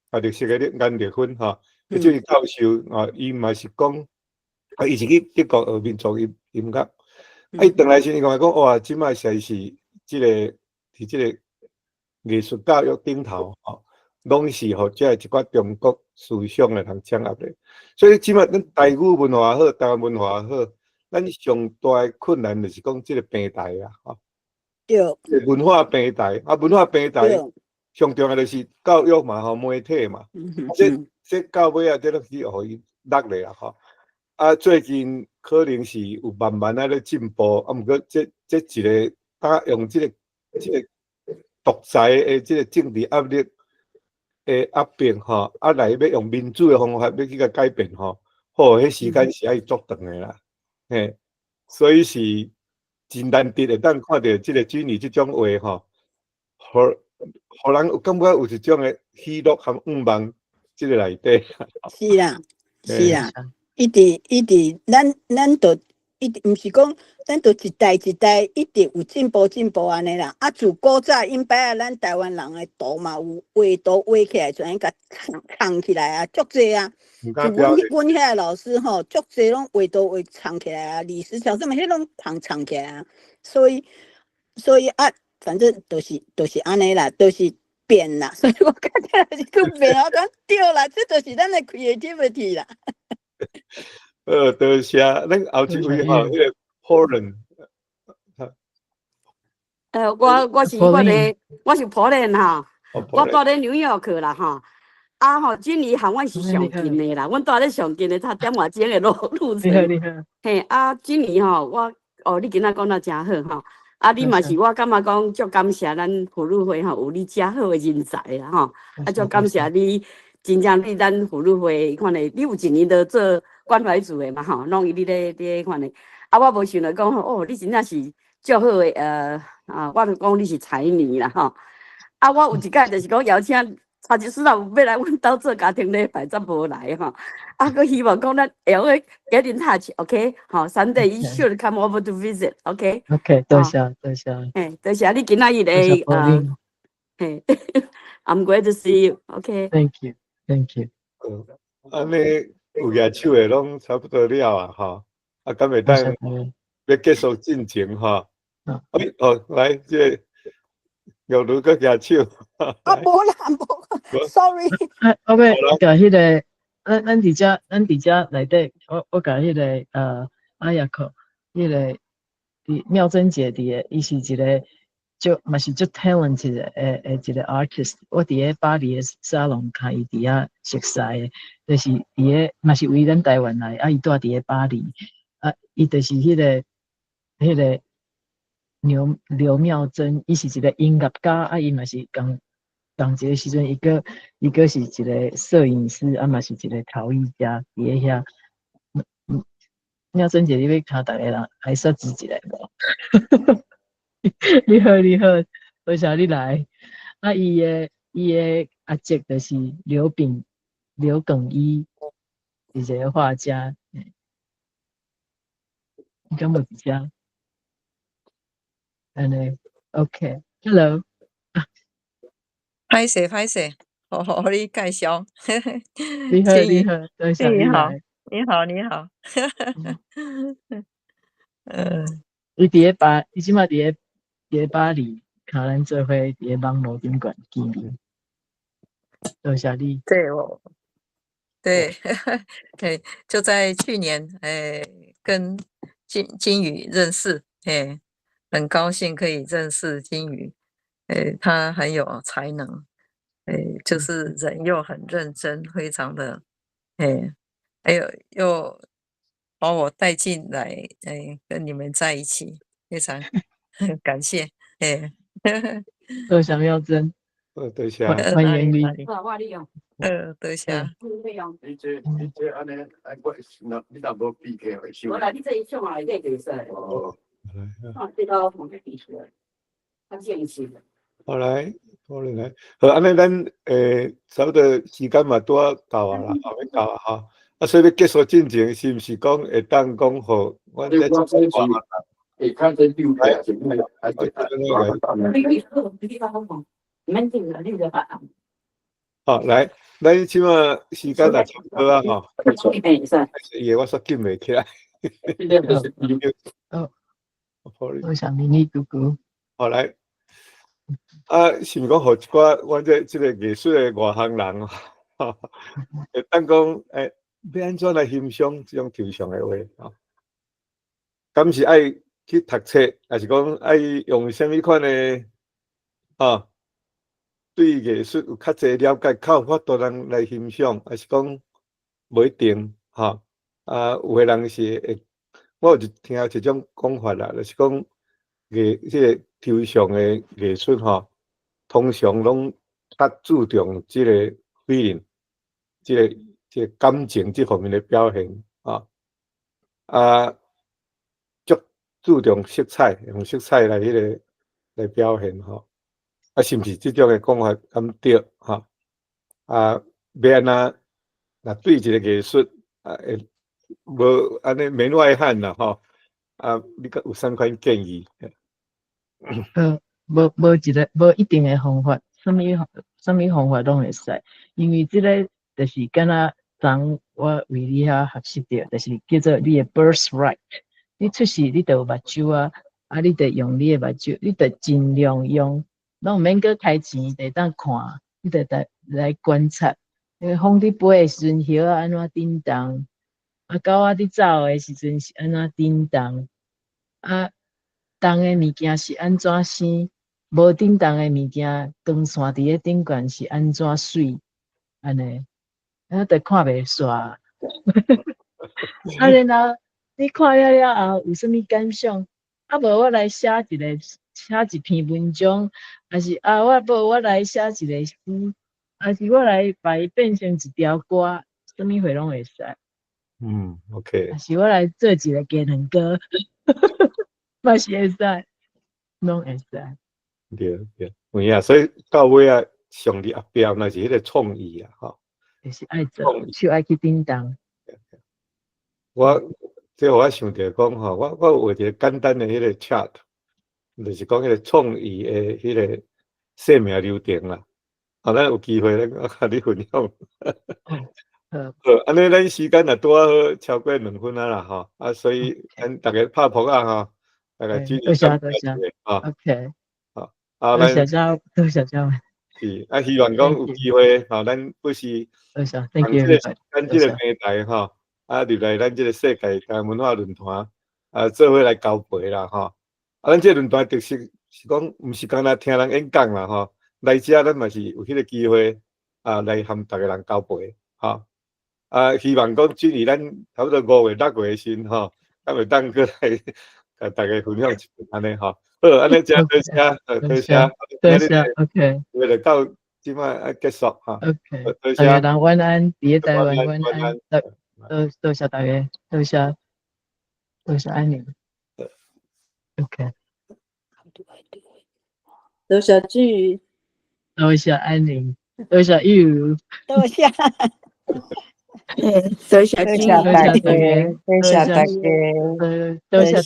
啊，就是个咧颜丽芬吼，即个教授啊，伊嘛是讲啊，伊是去德国学民族音乐。啊！伊转来时，伊讲哇，即摆实在是即个伫即个艺术教育顶头吼，拢是互遮一寡中国思想诶人掌握咧。所以即摆咱台语文化好，台湾文化好，咱上大诶困难就是讲即个平台啊，吼。对。文化平台啊，文化平台上重要就是教育嘛，吼，媒体嘛。这到尾啊，这拢是互伊落咧啊，吼。啊，最近可能是有慢慢咧进步，啊，毋过这一个，用这个独裁的这个政治压力的压迫吼，啊来要用民主的方法要去甲改变吼，迄时间是爱足长的啦，嘿，所以是真难得会当看到这个君瑜这种话吼，互人有感觉有一种的喜乐和愿望这个内底。是啦，是啦。一直，咱就一定毋是讲，咱就一代一代一直有进步安尼啦。啊，自古早因摆啊，咱台湾人的图嘛有画图画起来，全甲藏起来啊，足济啊。就阮遐老师吼，足济拢画图画藏起来啊，李石桥什么迄拢藏起来啊。所以啊，反正就是安尼啦，都是变啦。所以我感觉是个变，我讲对啦，这就是咱的 creativity 啦。多谢，咱后一位吼，迄个 Poland。我是Poland 哈，我住咧纽约去啦哈。啊吼，今年和阮是上近的啦，阮住咧上近的，差点外钟的路程。嘿，啊，今年吼，你今仔讲得真好吼。啊，你嘛是我感觉讲足感谢咱妇女会吼，有你遮好的人才啦吼。啊，足感谢你，真正你咱妇女会看咧，你有一年都做关怀组的嘛吼，拢伊你咧看咧。啊，我无想到讲吼，你真正是足好的我就讲你是才女啦吼。啊，我有一届就是讲邀请查一师傅要来阮兜做家庭礼拜，则无来吼。啊，佮希望讲咱会get in touch，OK？ 好，Sunday you should come over to visit，OK？OK， 多谢。嘿，多谢你今仔日诶嘿 ，I'm glad to see you，OK？Thank you。安尼有举手诶，拢差不多了啊，吼。啊，敢会当要结束进程吼。来，这玉如搁举手。无啦，sorry。OK，甲迄个，咱伫遮内底，我甲迄个阿雅克，迄个伫妙珍姐伫个，伊是一个嘛是足 talented 诶一个 artist。我伫个巴黎诶沙龙看伊伫遐熟悉诶，就是伫个嘛是为咱台湾来，伊住伫个巴黎，伊就是迄个刘妙珍，伊是一个音乐家，伊嘛是共一个时阵，伊个是一个摄影师，嘛是一个陶艺家，伫个遐。妙珍姐，你要教大家人来设置一下无？你好，多谢你来。伊个阿姐就是刘耿一，是一个画家。你敢无伫遮？安尼 ，OK，Hello。歹势，好你介绍。你好，多谢你来。你好。伊即马伫个巴黎，看咱做伙伫个网络顶管见面。多谢你。对，就在去年，跟金宇认识，很高兴可以认识金宇，他很有才能，就是人又很认真，非常的，还有又把我带进来，跟你们在一起，非常感谢，多谢妙珍，多谢，欢迎你。多谢。你这一唱啊，这个是哦，这个从这比出来，他建议的。好来，好，安尼咱差不多时间嘛拄啊到啊啦，后尾到啊哈。所以要结束进程，是毋是讲会当讲好？我再讲话嘛。看这六来，好来，咱即马时间也差不多啊吼。伊我说紧袂起来。我想你姑姑。好来。是毋讲互一寡阮即个艺术的外行人会当讲要安怎来欣赏即种抽象的话敢是爱去读册，还是讲爱用啥物款的对艺术有较侪了解，较有法度人来欣赏，还是讲无一定有个人是会，我有听到一种讲法啦，就是讲即个抽象的艺术通常拢较注重即个 feeling， 即个感情这方面的表现足注重色彩，用色彩来来表现是毋是即种的讲法敢对要安怎？若对一个艺术无安尼门外汉啦你有啥款建议？无一定的方法，什么方法拢会使，因为这个就是敢若昨我为你遐学习到，就是叫做你的 birthright。你出世你就有目睭啊，你就用你的目睭，你就尽量用，拢毋免搁开钱，就当看，你就来观察。风伫飞的时阵，叶啊安怎震动，狗仔伫走的时阵是安怎震动，动的物件是安怎生，无震动的物件，光线伫咧顶悬是安怎水，安尼，就看袂煞。然后你看了后有啥物感想？无我来写一篇文章，还是我来写一个诗，还是我来把伊变成一条歌，啥物会拢会使。OK。还是我来做一个技能歌，嘛是会使，拢会使。对，有影，所以到尾啊，上帝后壁那是迄个创意啊，吼。就是爱做，手爱去叮当。这我想着讲吼，我有一个简单的迄个 chat， 就是讲迄个创意的迄个生命流程啦。咱有机会咱甲你分享。好，安尼咱时间也拄好超过2分啊啦吼，所以咱大家拍扑啊吼，大家注意。多谢OK。好，多谢招。是希望讲有机会吼，咱不是咱这个平台吼。入来咱这个世界台湾文化论坛做伙来交陪啦吼。咱这个论坛特色是讲，毋是干那听人演讲啦吼，来遮咱嘛是有迄个机会来和大家人交陪吼。希望讲今年咱差不多5月6月时吼，咱会当过来甲大家分享一下安尼吼。好，安尼真多谢，OK。为了到即摆结束吼。OK。大家人晚安，伫台湾晚安。多谢大家，多谢安宁。OK。多谢志宇，多谢安宁，多谢you，多谢，多谢大家，多谢大家，多谢。